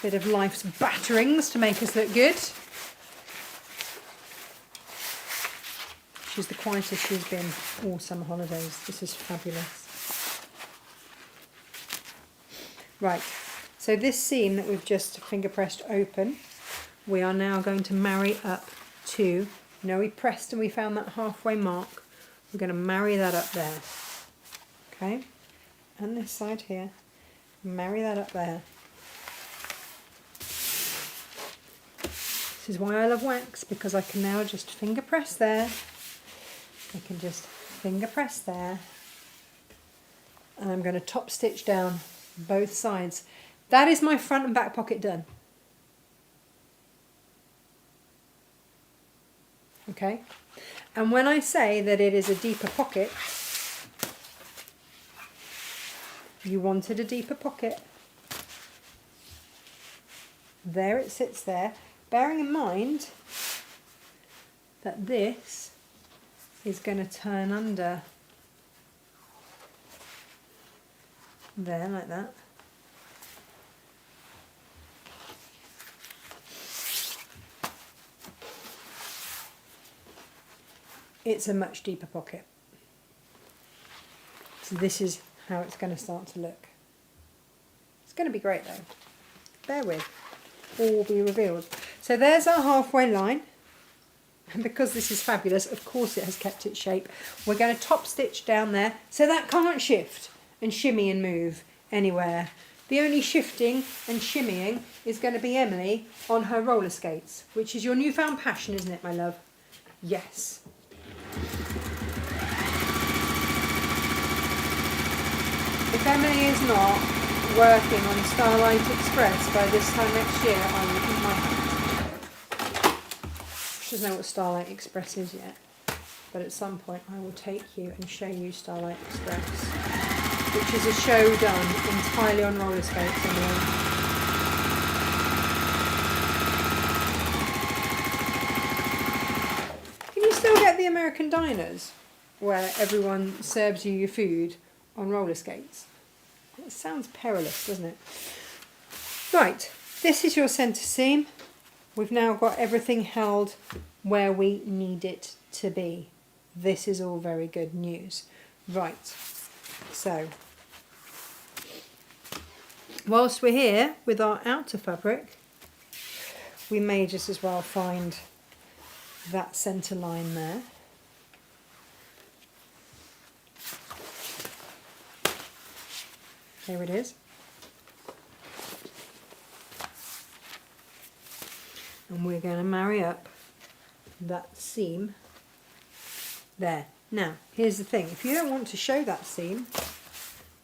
Speaker 1: Bit of life's batterings to make us look good. She's the quietest she's been all summer holidays. This is fabulous. Right, so this seam that we've just finger pressed open, we are now going to marry up to, you know, we pressed and we found that halfway mark. We're going to marry that up there. Okay, and this side here, marry that up there. This is why I love wax, because I can now just finger press there. I can just finger press there, and I'm going to top stitch down both sides. That is my front and back pocket done. Okay, and when I say that it is a deeper pocket, you wanted a deeper pocket, there it sits there, bearing in mind that this is going to turn under there like that. It's a much deeper pocket. So this is how it's going to start to look. It's going to be great though. Bear with. All will be revealed. So there's our halfway line. And because this is fabulous, of course it has kept its shape. We're going to top stitch down there, so that can't shift and shimmy and move anywhere. The only shifting and shimmying is going to be Emily on her roller skates, which is your newfound passion, isn't it, my love? Yes. If Emily is not working on Starlight Express by this time next year, I will eat my hat. She doesn't know what Starlight Express is yet, but at some point I will take you and show you Starlight Express, which is a show done entirely on roller skates. Anyway. Can you still get the American diners where everyone serves you your food on roller skates? It sounds perilous, doesn't it? Right, this is your centre seam. We've now got everything held where we need it to be. This is all very good news. Right, so whilst we're here with our outer fabric, we may just as well find that centre line there. There it is. And we're going to marry up that seam there. Now, here's the thing. If you don't want to show that seam,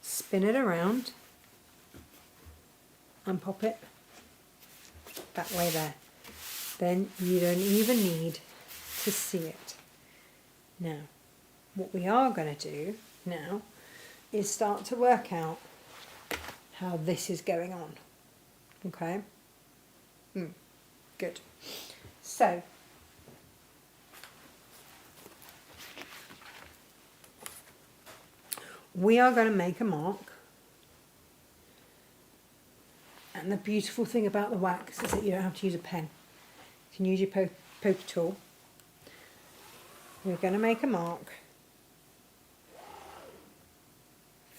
Speaker 1: spin it around and pop it that way there. Then you don't even need to see it. Now, what we are going to do now is start to work out how this is going on. Okay? Good. So, we are going to make a mark. And the beautiful thing about the wax is that you don't have to use a pen. You can use your poker tool. We're going to make a mark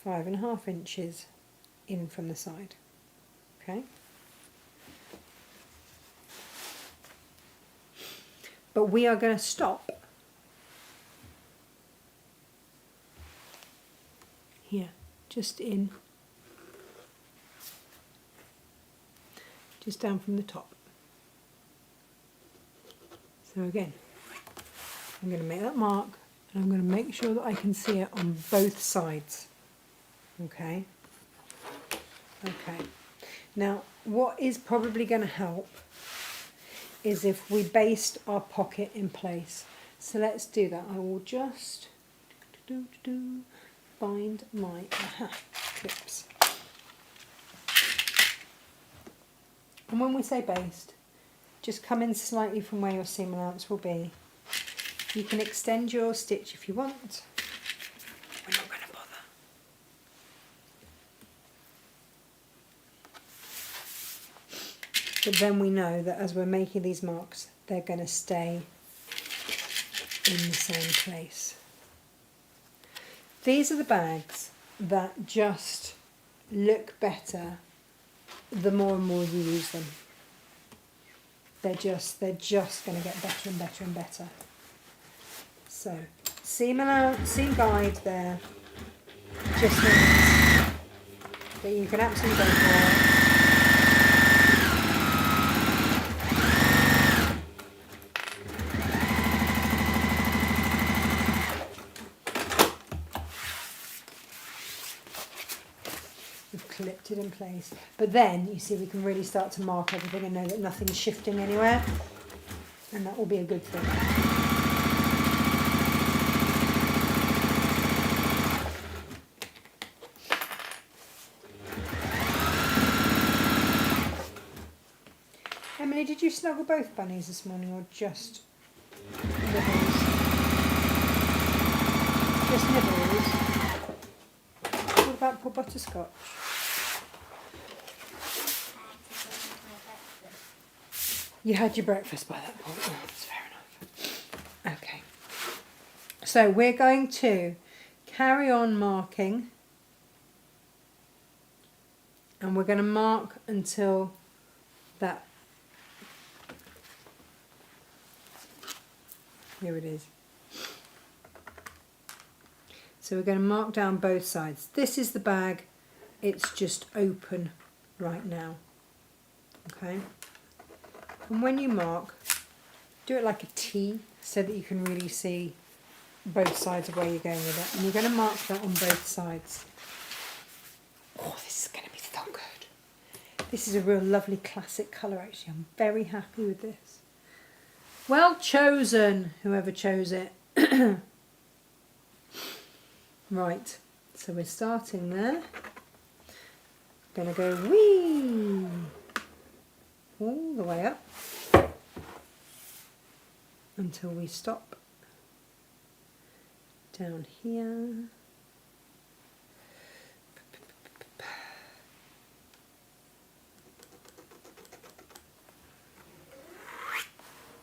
Speaker 1: 5.5 inches in from the side. Okay? But we are going to stop here, just down from the top. So again, I'm going to make that mark and I'm going to make sure that I can see it on both sides. Okay? Okay. Now, what is probably going to help is if we basted our pocket in place. So let's do that. I will just find my clips. And when we say baste, just come in slightly from where your seam allowance will be. You can extend your stitch if you want. We're not going to bother. But then we know that as we're making these marks, they're going to stay in the same place. These are the bags that just look better the more and more you use them. They're just going to get better and better and better. So, seam allowance, seam guide there just means that you can absolutely go for it. We've clipped it in place. But then, you see, we can really start to mark everything and know that nothing's shifting anywhere. And that will be a good thing. Emily, did you snuggle both bunnies this morning or just nibbles? Just nibbles? What about poor Butterscotch? You had your breakfast by that point. Oh, that's fair enough. Okay. So we're going to carry on marking. And we're going to mark until that. Here it is. So we're going to mark down both sides. This is the bag. It's just open right now. Okay. And when you mark, do it like a T so that you can really see both sides of where you're going with it. And you're going to mark that on both sides. Oh, this is going to be so good. This is a real lovely classic colour actually. I'm very happy with this. Well chosen, whoever chose it. Right, so we're starting there. Going to go wee all the way up until we stop down here.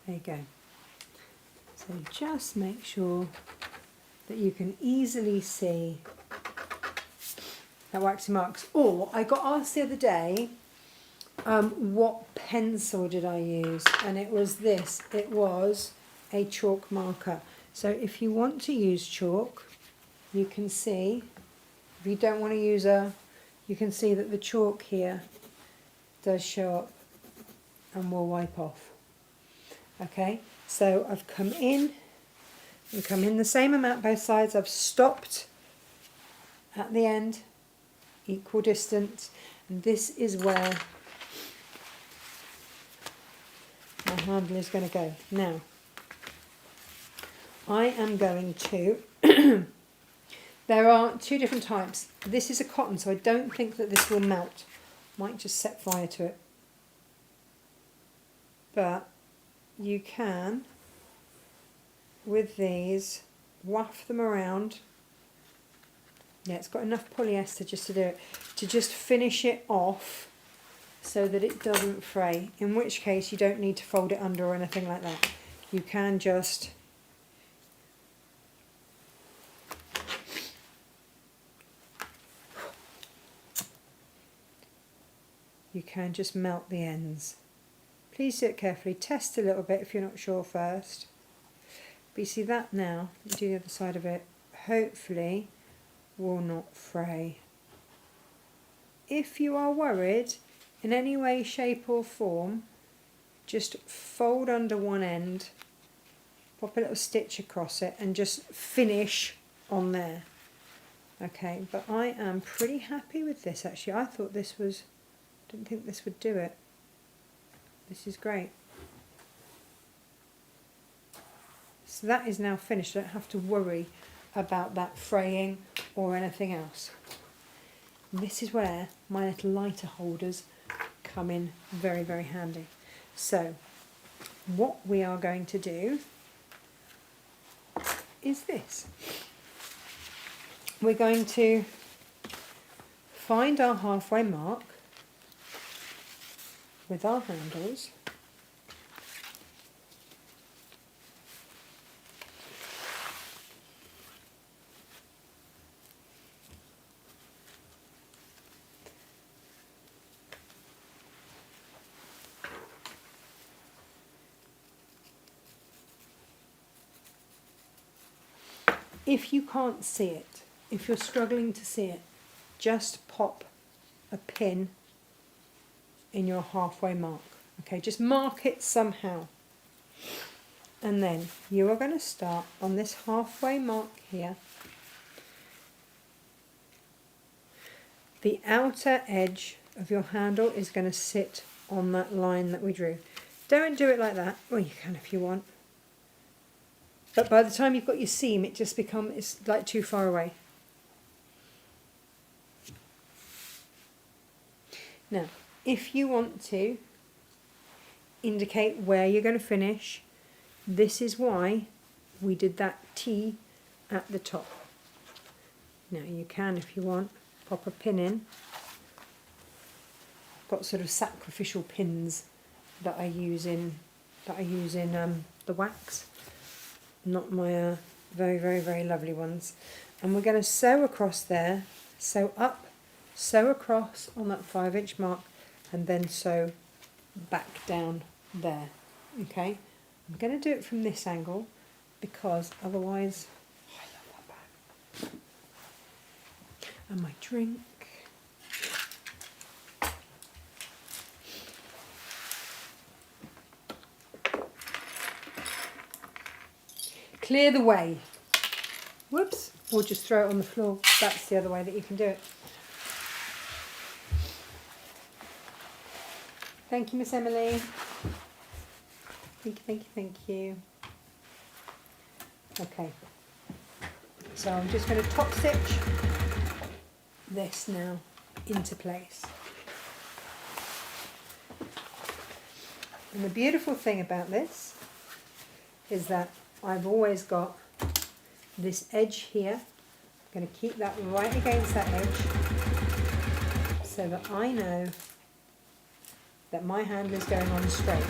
Speaker 1: There you go. So just make sure that you can easily see that waxy marks. Or I got asked the other day, what pencil did I use? And it was this. It was a chalk marker. So if you want to use chalk, you can see. If you don't want to use you can see that the chalk here does show up and will wipe off. Okay, so I've come in and come in the same amount both sides. I've stopped at the end, equal distance, and this is where my handle is going to go. Now, I am going to, There are two different types. This is a cotton, so I don't think that this will melt. Might just set fire to it. But you can, with these, waft them around. Yeah, it's got enough polyester just to do it, to just finish it off so that it doesn't fray, in which case you don't need to fold it under or anything like that. You can just melt the ends. Please do it carefully. Test a little bit if you're not sure first. But you see that now, do the other side of it, hopefully will not fray. If you are worried in any way, shape or form, just fold under one end, pop a little stitch across it and just finish on there. Okay, but I am pretty happy with this actually. I thought this was, didn't think this would do it. This is great. So that is now finished. I don't have to worry about that fraying or anything else. And this is where my little lighter holders come in very, very handy. So what we are going to do is this. We're going to find our halfway mark with our handles. If you can't see it, if you're struggling to see it, just pop a pin in your halfway mark. Okay, just mark it somehow. And then you are going to start on this halfway mark here. The outer edge of your handle is going to sit on that line that we drew. Don't do it like that. Well, you can if you want. But by the time you've got your seam, it just becomes, it's like too far away. Now, if you want to indicate where you're going to finish, this is why we did that T at the top. Now you can, if you want, pop a pin in. I've got sort of sacrificial pins that I use in the wax. Not my very, very, very lovely ones. And we're going to sew across there, sew up, sew across on that 5-inch mark, and then sew back down there. Okay, I'm going to do it from this angle because otherwise, I love that bag. And my drink. Clear the way. Whoops. Or just throw it on the floor. That's the other way that you can do it. Thank you, Miss Emily. Thank you, thank you, thank you. Okay. So I'm just going to top stitch this now into place. And the beautiful thing about this is that I've always got this edge here. I'm going to keep that right against that edge so that I know that my handle is going on straight.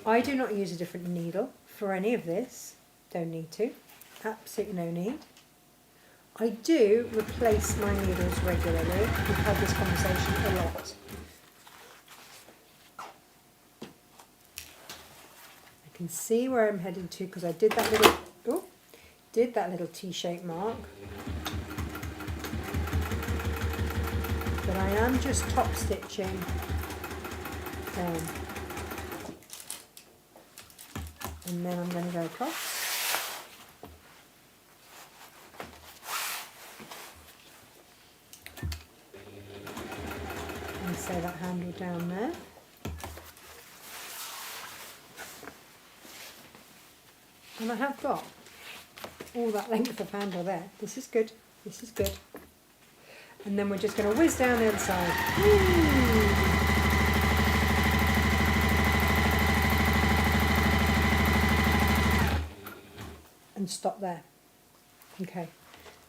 Speaker 1: I do not use a different needle for any of this. Don't need to. Absolutely no need. I do replace my needles regularly. We've had this conversation a lot. I can see where I'm heading to because I did that little T-shaped mark. But I am just top stitching down. And then I'm going to go across. And sew that handle down there. And I have got all that length of handle there. This is good. This is good. And then we're just going to whiz down the other side. Woo! And stop there. Okay.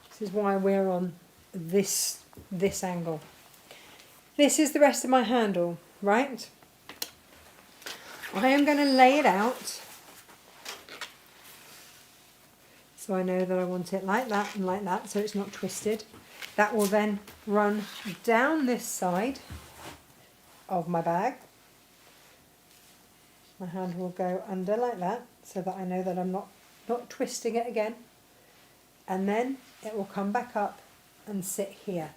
Speaker 1: This is why we're on this angle. This is the rest of my handle, right? I am going to lay it out so I know that I want it like that so it's not twisted. That will then run down this side of my bag. My handle will go under like that so that I know that I'm not twisting it again. And then it will come back up and sit here.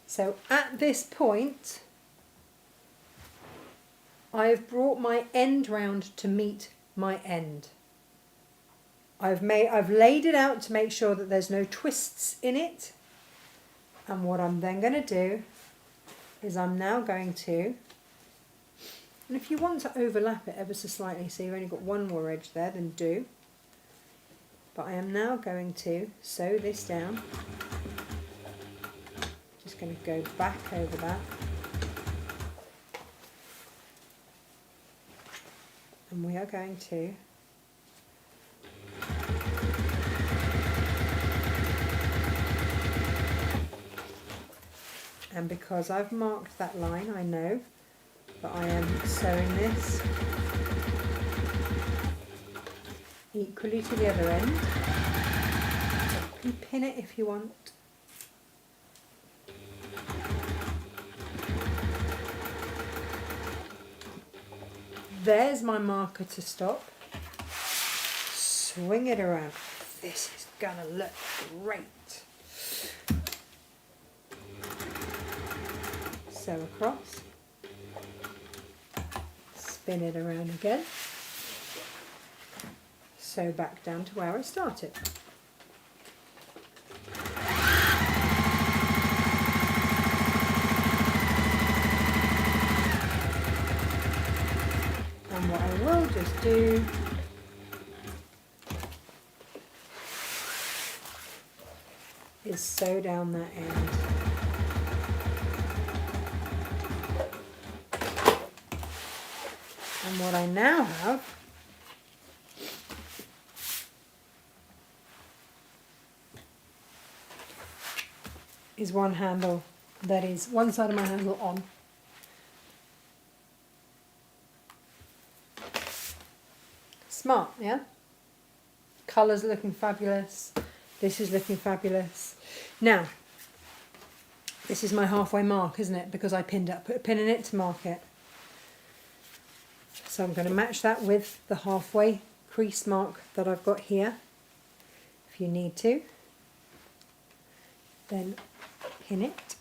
Speaker 1: So at this point, I've brought my end round to meet my end. I've laid it out to make sure that there's no twists in it. And what I'm then going to do is I'm now going to, and if you want to overlap it ever so slightly, so you've only got one more edge there, then do. But I am now going to sew this down. Just going to go back over that. And we are going to and because I've marked that line, I know that I am sewing this equally to the other end. You can pin it if you want. There's my marker to stop. Swing it around. This is gonna look great. Sew across. Spin it around again. Sew back down to where I started. And what I will just do is sew down that end. And what I now have is one handle, that is one side of my handle on. Smart, yeah? Colours looking fabulous. This is looking fabulous. Now, this is my halfway mark, isn't it? Because I pinned it, put a pin in it to mark it. So I'm going to match that with the halfway crease mark that I've got here. If you need to, then pin it.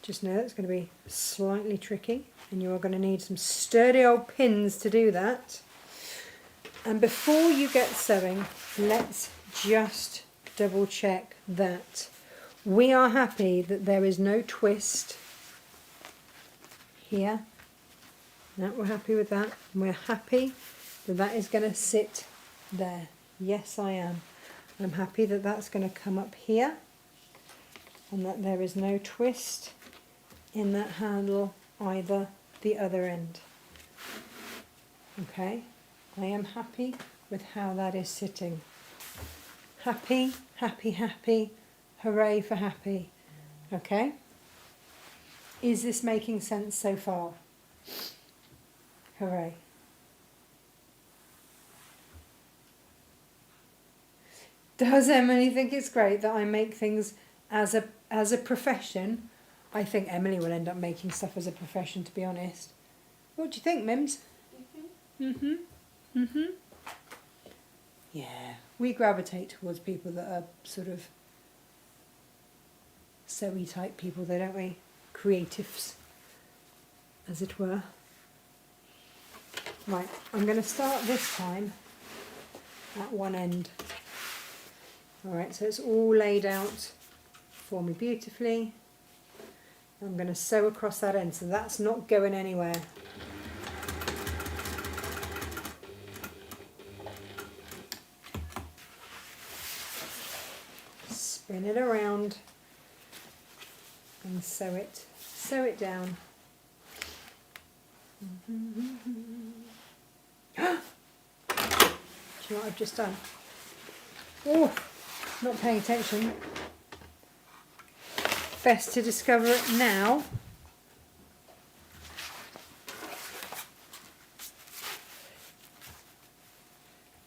Speaker 1: Just know it's going to be slightly tricky and you are going to need some sturdy old pins to do that. And before you get sewing, let's just double check that we are happy that there is no twist here. No, we're happy with that. We're happy that that is going to sit there. Yes, I am. I'm happy that that's going to come up here and that there is no twist in that handle either the other end. Okay, I am happy with how that is sitting. Happy, happy, happy. Hooray for happy. Okay? Is this making sense so far? Hooray. Does Emily think it's great that I make things as a profession? I think Emily will end up making stuff as a profession, to be honest. What do you think, Mims? Yeah, we gravitate towards people that are sort of sewy type people, though, don't we? Creatives, as it were. Right, I'm going to start this time at one end. Alright, so it's all laid out for me beautifully. I'm going to sew across that end, so that's not going anywhere. Spin it around and sew it down. Do you know what I've just done? Oh, not paying attention. Best to discover it now.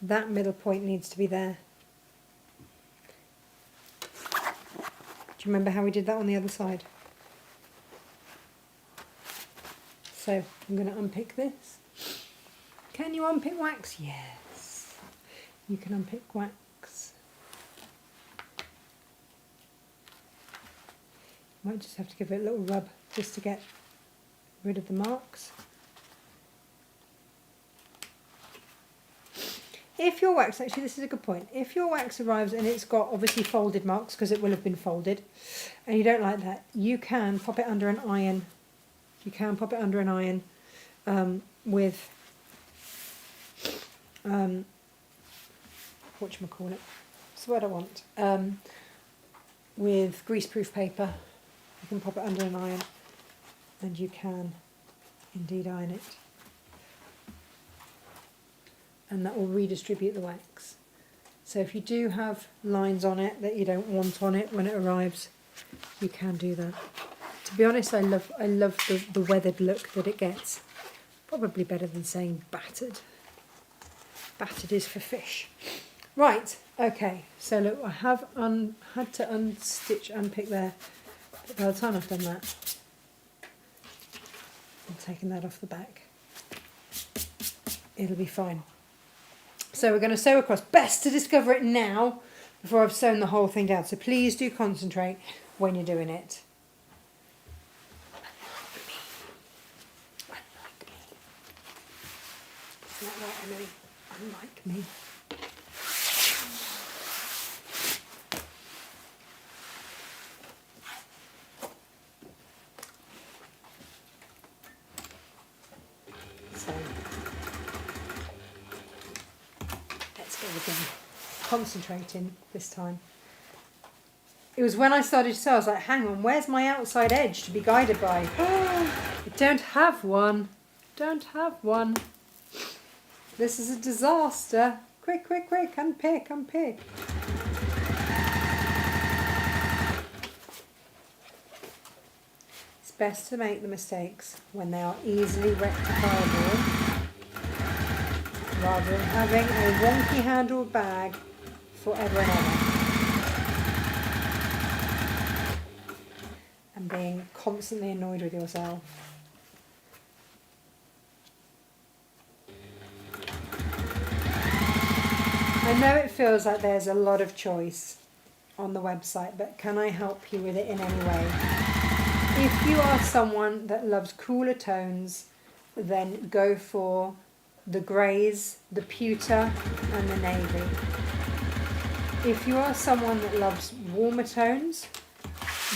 Speaker 1: That middle point needs to be there. Do you remember how we did that on the other side? So I'm going to unpick this. Can you unpick wax? Yes. You can unpick wax. Might just have to give it a little rub just to get rid of the marks. If your wax, actually this is a good point, if your wax arrives and it's got obviously folded marks, because it will have been folded, and you don't like that, you can pop it under an iron. You can pop it under an iron with, whatchamacallit, that's what I want, with greaseproof paper. You can pop it under an iron and you can indeed iron it. And that will redistribute the wax. So if you do have lines on it that you don't want on it when it arrives, you can do that. To be honest, I love the weathered look that it gets. Probably better than saying battered. Battered is for fish. Right, okay, so look, I have had to unpick there. But by the time I've done that, I'm taking that off the back. It'll be fine. So we're going to sew across. Best to discover it now before I've sewn the whole thing down. So please do concentrate when you're doing it. Unlike me. Isn't that right, Emily? Unlike me. So let's go again. Concentrating this time. It was when I started to sew, I was like, hang on, where's my outside edge to be guided by? I don't have one. Don't have one. This is a disaster. Quick, quick, quick, unpick, unpick. It's best to make the mistakes when they are easily rectifiable, rather than having a wonky handled bag forever and ever. And being constantly annoyed with yourself. I know it feels like there's a lot of choice on the website, but can I help you with it in any way? If you are someone that loves cooler tones, then go for the greys, the pewter and the navy. If you are someone that loves warmer tones,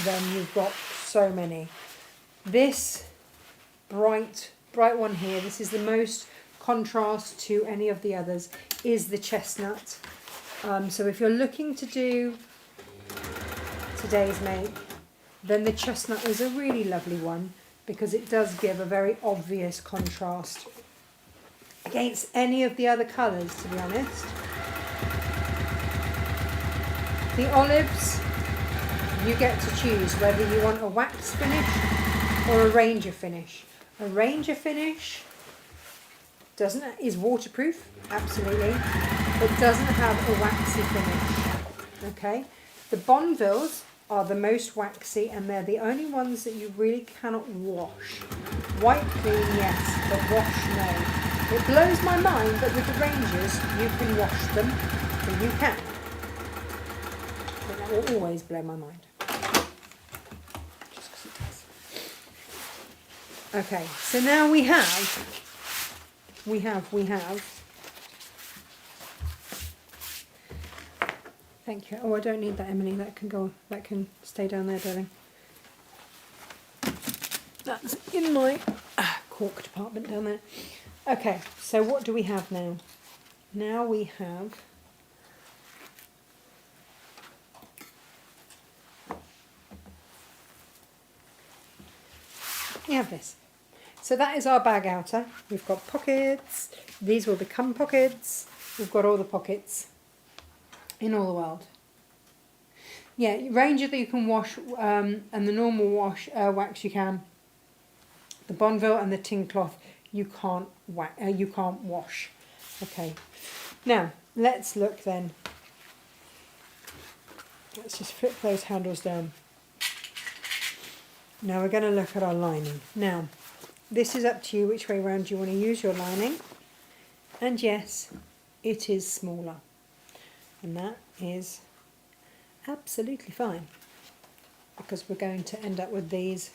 Speaker 1: then you've got so many. This bright one here, this is the most contrast to any of the others, is the chestnut. So if you're looking to do today's make, then the chestnut is a really lovely one because it does give a very obvious contrast against any of the other colours, to be honest. The olives, you get to choose whether you want a wax finish or a ranger finish. A ranger finish is waterproof, absolutely, but doesn't have a waxy finish. Okay, the Bonvilles are the most waxy and they're the only ones that you really cannot wash. White clean, yes, but wash, no. It blows my mind that with the Rangers you can wash them, so you can. But that will always blow my mind. Just because it does. Okay, so now we have. Thank you. Oh, I don't need that, Emily. That can stay down there, darling. in my cork department down there. Okay, so what do we have now? Now we have this. So that is our bag outer. We've got pockets. These will become pockets. We've got all the pockets in all the world. Yeah, Ranger that you can wash, and the normal wax you can. The Bonville and the tin cloth you can't wash. Okay. Now let's look then. Let's just flip those handles down. Now we're going to look at our lining. Now, this is up to you which way round you want to use your lining. And yes, it is smaller. And that is absolutely fine, because we're going to end up with these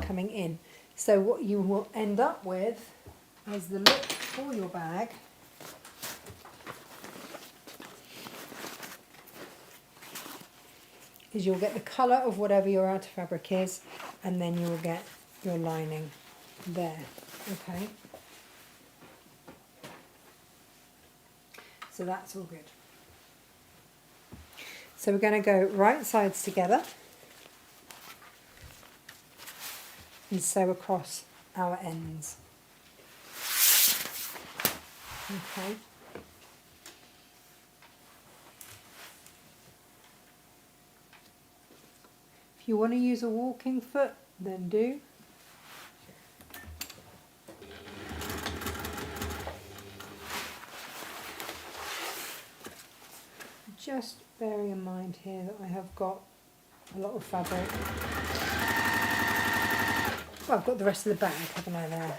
Speaker 1: coming in. So what you will end up with is the look for your bag. Is you'll get the colour of whatever your outer fabric is, and then you will get your lining there. Okay. So that's all good. So we're going to go right sides together and sew across our ends. Okay. If you want to use a walking foot, then do. Just bearing in mind here that I have got a lot of fabric. Well, I've got the rest of the bag, haven't I, there?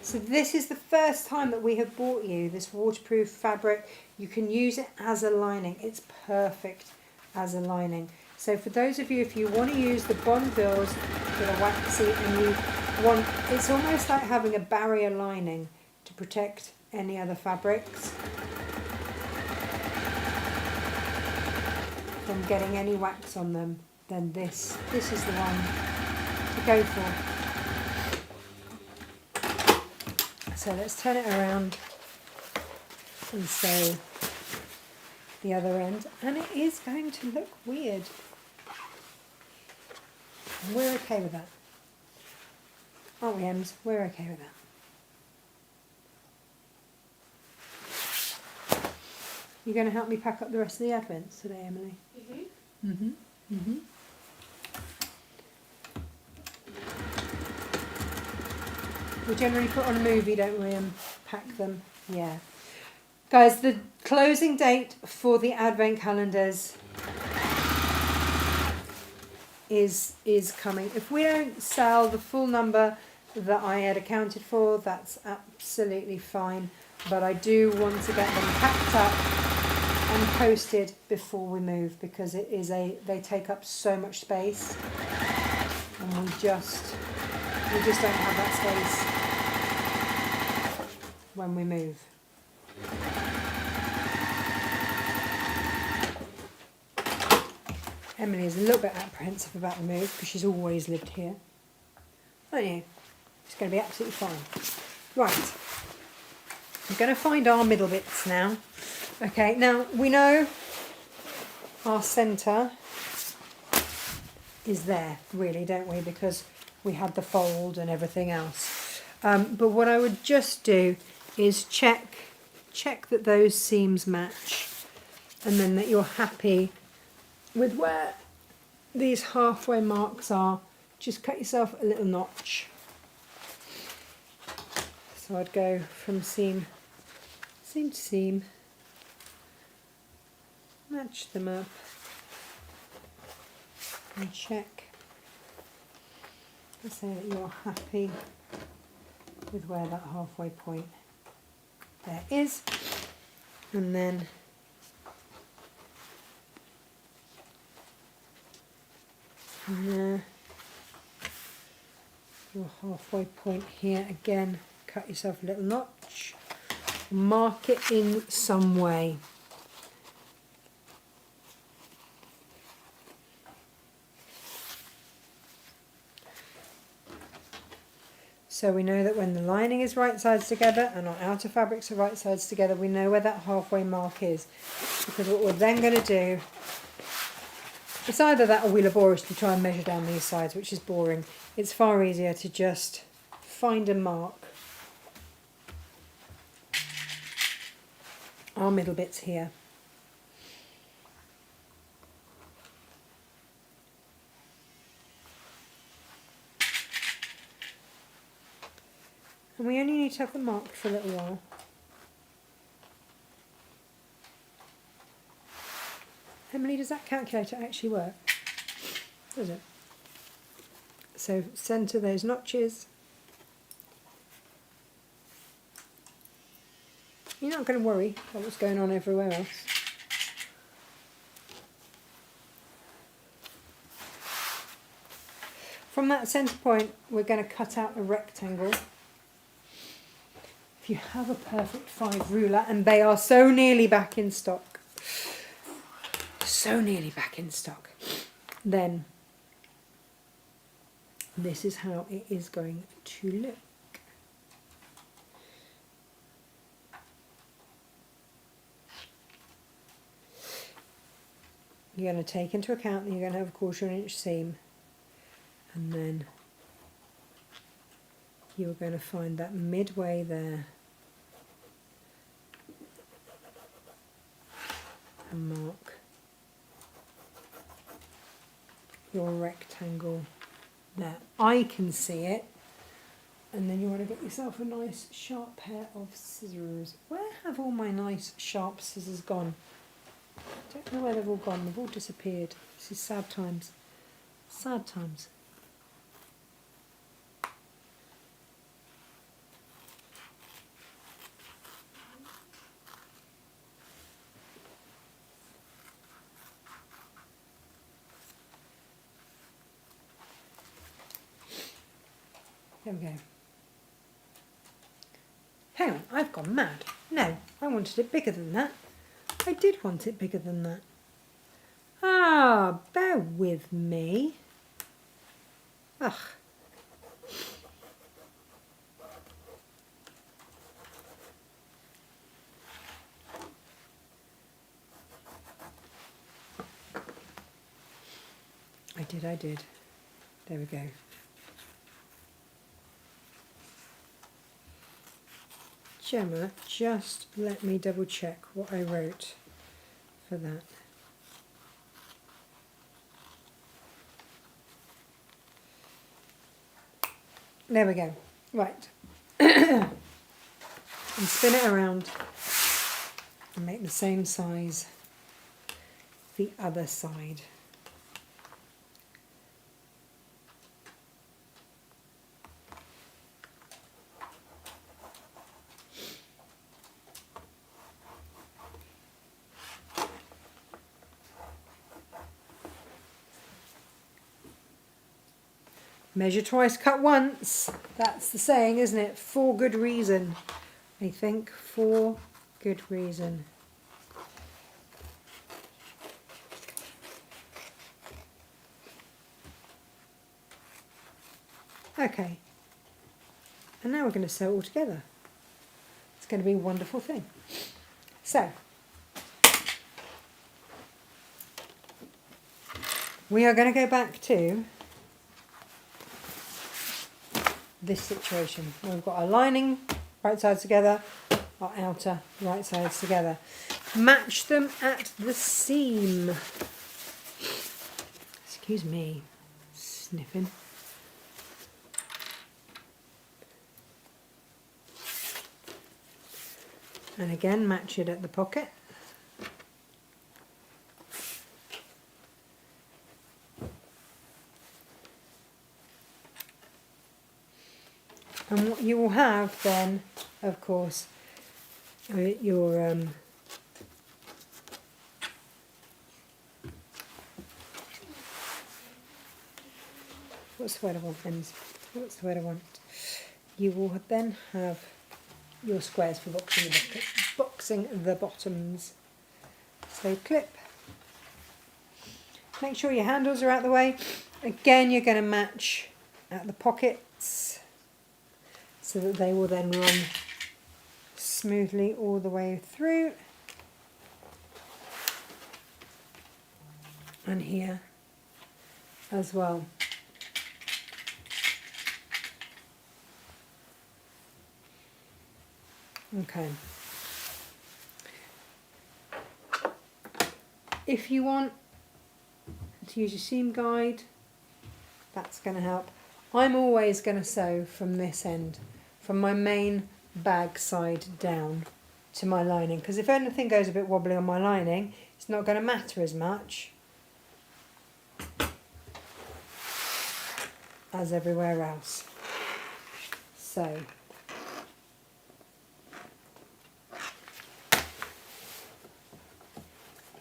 Speaker 1: So this is the first time that we have bought you this waterproof fabric. You can use it as a lining. It's perfect as a lining. So for those of you, if you want to use the Bonvilles that are waxy and you want, it's almost like having a barrier lining to protect any other fabrics from getting any wax on them, then this is the one to go for. So let's turn it around and sew the other end, and it is going to look weird. And we're okay with that. Aren't we, Ems? We're okay with that. You're going to help me pack up the rest of the Advents today, Emily? Mm-hmm. Mm-hmm. Mm-hmm. We generally put on a movie, don't we, and pack them. Yeah. Guys, the closing date for the Advent calendars is coming. If we don't sell the full number that I had accounted for, that's absolutely fine. But I do want to get them packed up and posted before we move, because they take up so much space, and we just don't have that space when we move. Emily is a little bit apprehensive about the move because she's always lived here. Aren't you? It's going to be absolutely fine. Right. I'm going to find our middle bits now. Okay, now we know our centre is there, really, don't we? Because we had the fold and everything else. But what I would just do is check that those seams match, and then that you're happy with where these halfway marks are. Just cut yourself a little notch. So I'd go from seam to seam, match them up, and check and say that you're happy with where that halfway point there is, and then from there, your halfway point here again, cut yourself a little notch, mark it in some way. So we know that when the lining is right sides together and our outer fabrics are right sides together, we know where that halfway mark is. Because what we're then going to do, it's either that or we laboriously try and measure down these sides, which is boring. It's far easier to just find a mark. Our middle bits here. And we only need to have them marked for a little while. Emily, does that calculator actually work? Does it? So centre those notches. You're not going to worry about what's going on everywhere else. From that centre point, we're going to cut out a rectangle. If you have a perfect 5 ruler, and they are so nearly back in stock, then this is how it is going to look. You're going to take into account that you're going to have a 1/4 inch seam, and then you're going to find that midway there and mark your rectangle there. I can see it, and then you want to get yourself a nice sharp pair of scissors. Where have all my nice sharp scissors gone? I don't know where they've all gone. They've all disappeared. This is sad times. Sad times. There we go. Hang on, I've gone mad. No, I wanted it bigger than that. I did want it bigger than that. Ah, bear with me. Ugh. I did. There we go. Gemma, just let me double check what I wrote for that. There we go. Right. And spin it around and make the same size the other side. Measure twice, cut once. That's the saying, isn't it? For good reason. I think for good reason. Okay. And now we're going to sew it all together. It's going to be a wonderful thing. So, we are going to go back to this situation. We've got our lining right sides together, our outer right sides together. Match them at the seam. Excuse me, sniffing. And again, match it at the pocket. And what you will have then, of course, your what's the word I want, friends? What's the word I want? You will then have your squares for boxing the bottoms. So clip. Make sure your handles are out the way. Again, you're going to match at the pockets. so that they will then run smoothly all the way through. And here as well. Okay. If you want to use your seam guide, that's going to help. I'm always going to sew from this end, from my main bag side down to my lining, because if anything goes a bit wobbly on my lining, it's not going to matter as much as everywhere else. So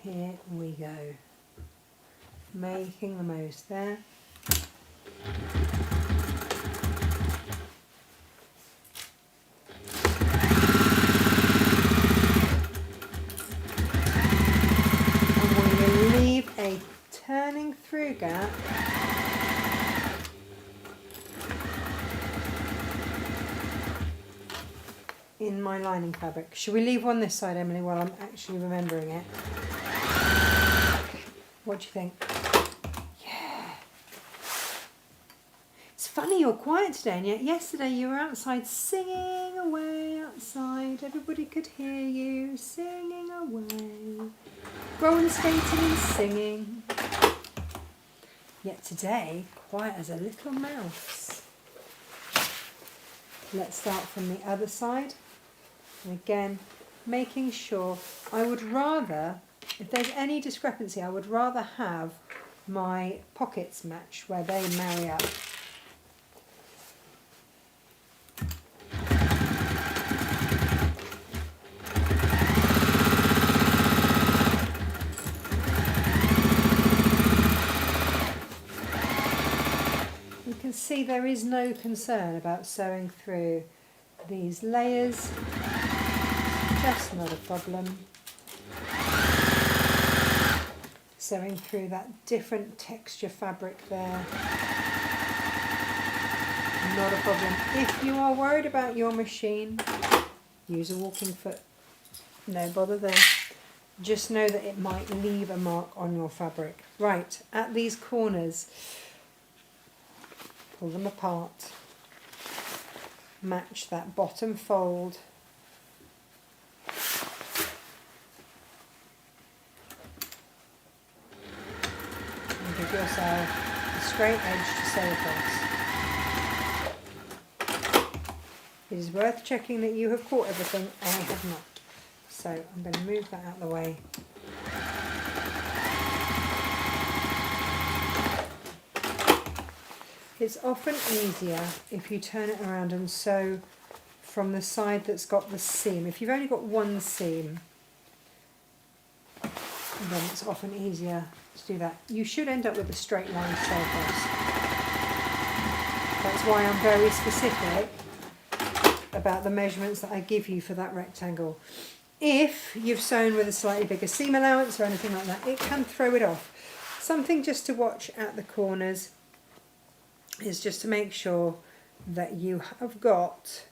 Speaker 1: here we go, making the most there. And we will leave a turning through gap in my lining fabric. Should we leave one this side, Emily, while I'm actually remembering it? What do you think? Yeah. It's funny you're quiet today, and yet yesterday you were outside singing away outside. Everybody could hear you singing away. Roller skating and singing. Yet today, quiet as a little mouse. Let's start from the other side. And again, making sure, I would rather, if there's any discrepancy, I would rather have my pockets match where they marry up. You can see there is no concern about sewing through these layers, just not a problem. Sewing through that different texture fabric there, not a problem. If you are worried about your machine, use a walking foot, no bother there. Just know that it might leave a mark on your fabric. Right, at these corners, pull them apart, match that bottom fold. Give yourself a straight edge to sew across. It is worth checking that you have caught everything. I have not. So I'm going to move that out of the way. It's often easier if you turn it around and sew from the side that's got the seam. If you've only got one seam, then it's often easier to do that. You should end up with a straight line to sew across. That's why I'm very specific about the measurements that I give you for that rectangle. If you've sewn with a slightly bigger seam allowance or anything like that, it can throw it off. Something just to watch at the corners is just to make sure that you have got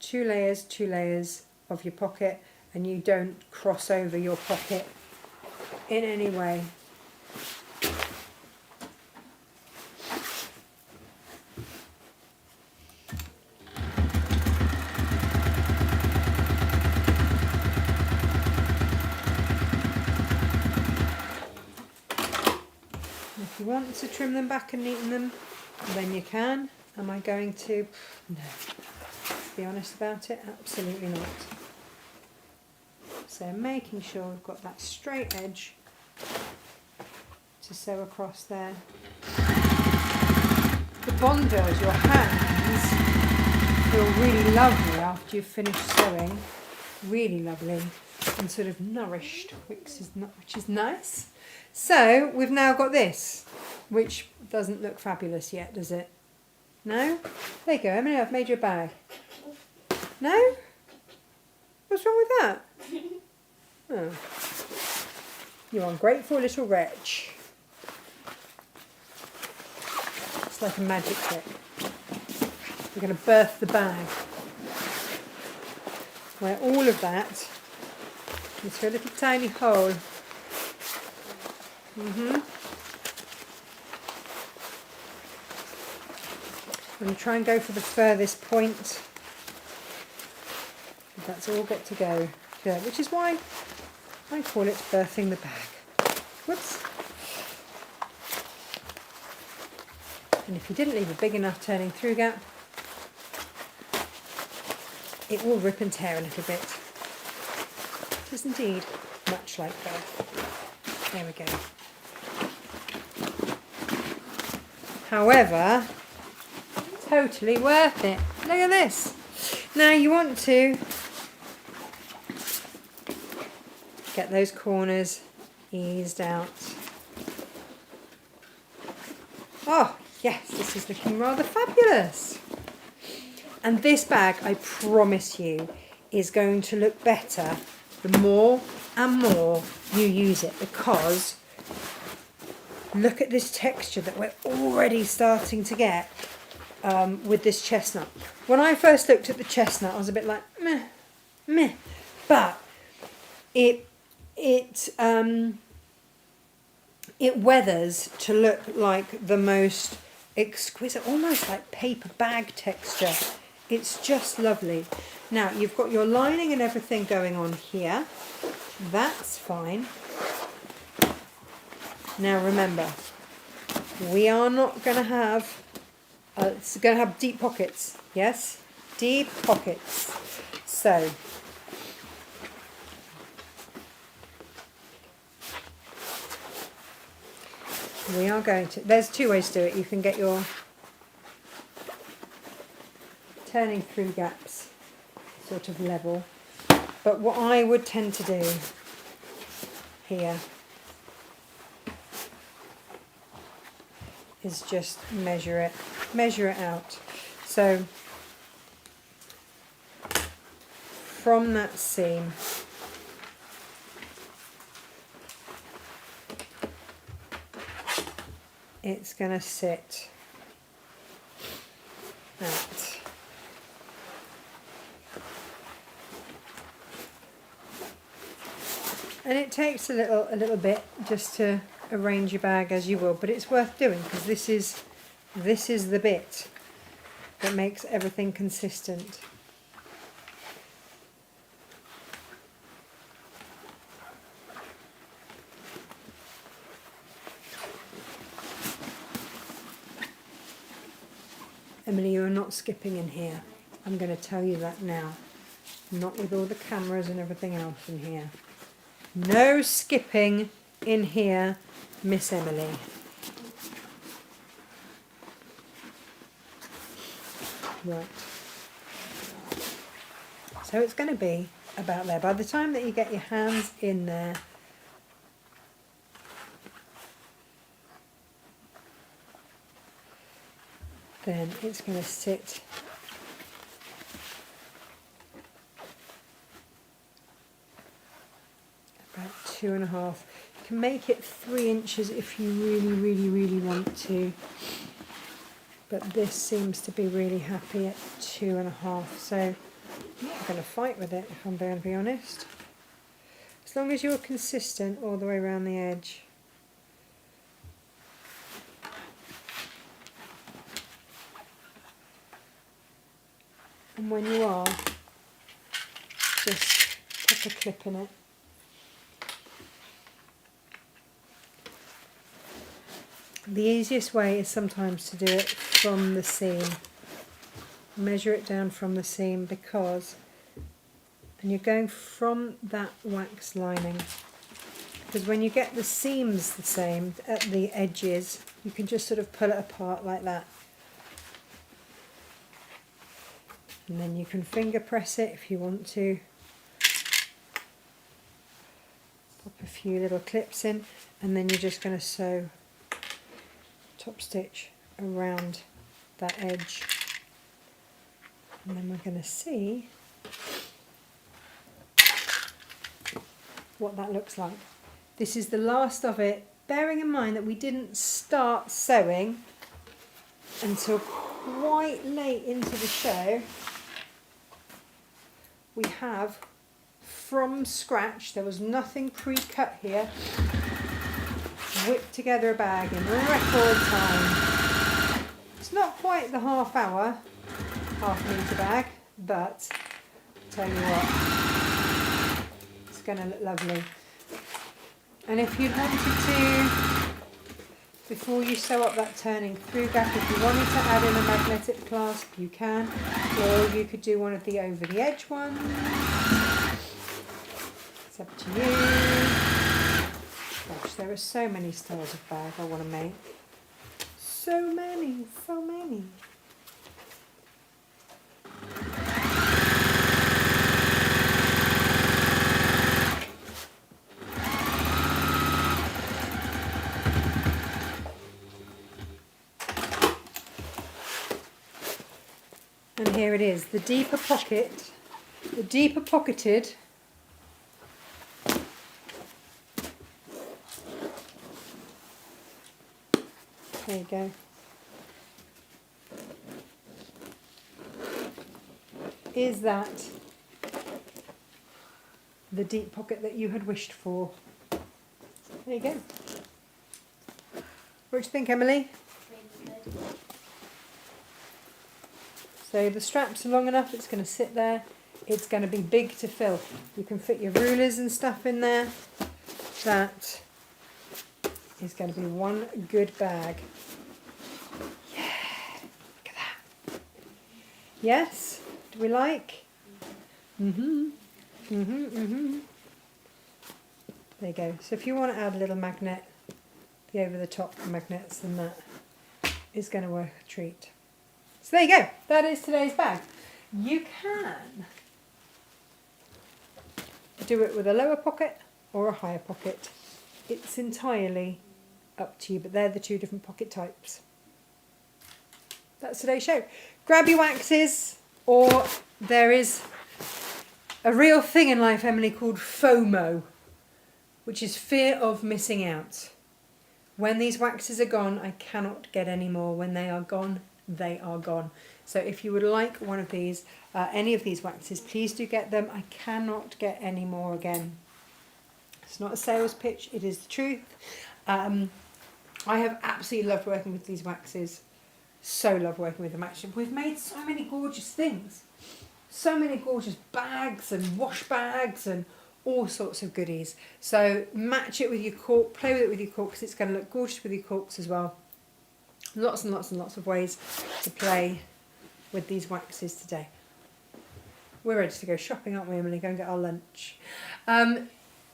Speaker 1: two layers of your pocket, and you don't cross over your pocket in any way. If you want to trim them back and neaten them, then you can. Am I going to? No. To be honest about it, absolutely not. So making sure we've got that straight edge to sew across there. The bondage, your hands feel really lovely after you've finished sewing. Really lovely and sort of nourished, which is nice. So we've now got this, which doesn't look fabulous yet, does it? No? There you go, Emily, I've made you a bag. No? What's wrong with that? Oh. You ungrateful little wretch. It's like a magic trick. we're going to birth the bag, where all of that is through a little tiny hole. I'm going to try and go for the furthest point. That's all got to go there, which is why I call it birthing the bag. Whoops. And if you didn't leave a big enough turning through gap, it will rip and tear a little bit. It is indeed much like birth. There we go. However, totally worth it. Look at this. Now you want to get those corners eased out. Oh, yes, this is looking rather fabulous. And this bag, I promise you, is going to look better the more and more you use it, because look at this texture that we're already starting to get with this chestnut. When I first looked at the chestnut, I was a bit like, meh, meh. But it weathers to look like the most exquisite, almost like paper bag texture. It's just lovely. Now, you've got your lining and everything going on here. That's fine. Now remember, we are not going to have, it's going to have deep pockets, yes? Deep pockets. So, we are going to, there's two ways to do it. You can get your turning through gaps sort of level. But what I would tend to do here is just measure it out. So from that seam, it's going to sit at and it takes a little bit just to arrange your bag as you will, but it's worth doing, because this is the bit that makes everything consistent. Emily, you're not skipping in here. I'm going to tell you that now. Not with all the cameras and everything else in here. No skipping in here, Miss Emily. Right. So it's going to be about there. By the time that you get your hands in there, then it's going to sit about 2.5. You can make it 3 inches if you really want to, but this seems to be really happy at 2.5, so I'm not going to fight with it, if I'm going to be honest, as long as you're consistent all the way around the edge. And when you are, just put a clip in it. The easiest way is sometimes to do it from the seam. Measure it down from the seam, because, and you're going from that wax lining, because when you get the seams the same at the edges, you can just sort of pull it apart like that. And then you can finger press it if you want to. Pop a few little clips in, and then you're just going to sew top stitch around that edge. And then we're going to see what that looks like. This is the last of it, bearing in mind that we didn't start sewing until quite late into the show, we have from scratch, there was nothing pre-cut here, whipped together a bag in record time. It's not quite the half metre bag, but I'll tell you what, it's going to look lovely. And if you wanted to, before you sew up that turning through gap, if you wanted to add in a magnetic clasp, you can, or you could do one of the over the edge ones. It's up to you. Gosh, there are so many styles of bag I want to make. So many, so many. And here it is, the deeper pocket, the deeper pocketed there you go. Is that the deep pocket that you had wished for? There you go. What do you think, Emily? So the straps are long enough, it's going to sit there. It's going to be big to fill. You can fit your rulers and stuff in there. That is going to be one good bag. Yeah, look at that. Yes, do we like? There you go. So if you want to add a little magnet, the over the top magnets, then that is going to work a treat. So there you go. That is today's bag. You can do it with a lower pocket or a higher pocket. It's entirely up to you, but they're the two different pocket types. That's today's show. Grab your waxes, or there is a real thing in life, Emily, called FOMO, which is fear of missing out. When these waxes are gone, I cannot get any more. When they are gone, they are gone. So if you would like one of these, any of these waxes, please do get them. I cannot get any more again. It's not a sales pitch, it is the truth. I have absolutely loved working with these waxes. So love working with them actually. We've made so many gorgeous things. So many gorgeous bags and wash bags and all sorts of goodies. So match it with your cork, play with it with your cork, because it's going to look gorgeous with your corks as well. Lots and lots and lots of ways to play with these waxes today. We're ready to go shopping, aren't we, Emily? Go and get our lunch.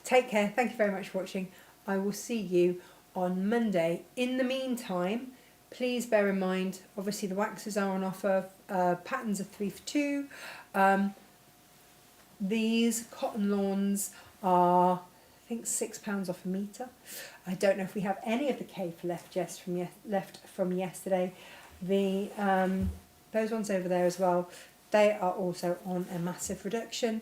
Speaker 1: Take care. Thank you very much for watching. I will see you on Monday. In the meantime, please bear in mind, obviously the waxes are on offer. Patterns are 3 for 2. These cotton lawns are, I think, £6 off a metre. I don't know if we have any of the cape left from yesterday. The those ones over there as well, they are also on a massive reduction.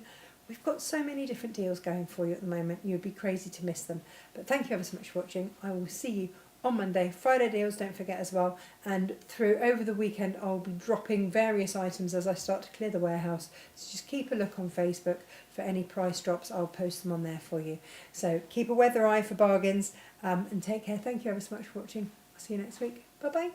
Speaker 1: We've got so many different deals going for you at the moment. You'd be crazy to miss them. But thank you ever so much for watching. I will see you on Monday. Friday deals, don't forget as well. And over the weekend, I'll be dropping various items as I start to clear the warehouse. So just keep a look on Facebook for any price drops. I'll post them on there for you. So keep a weather eye for bargains and take care. Thank you ever so much for watching. I'll see you next week. Bye-bye.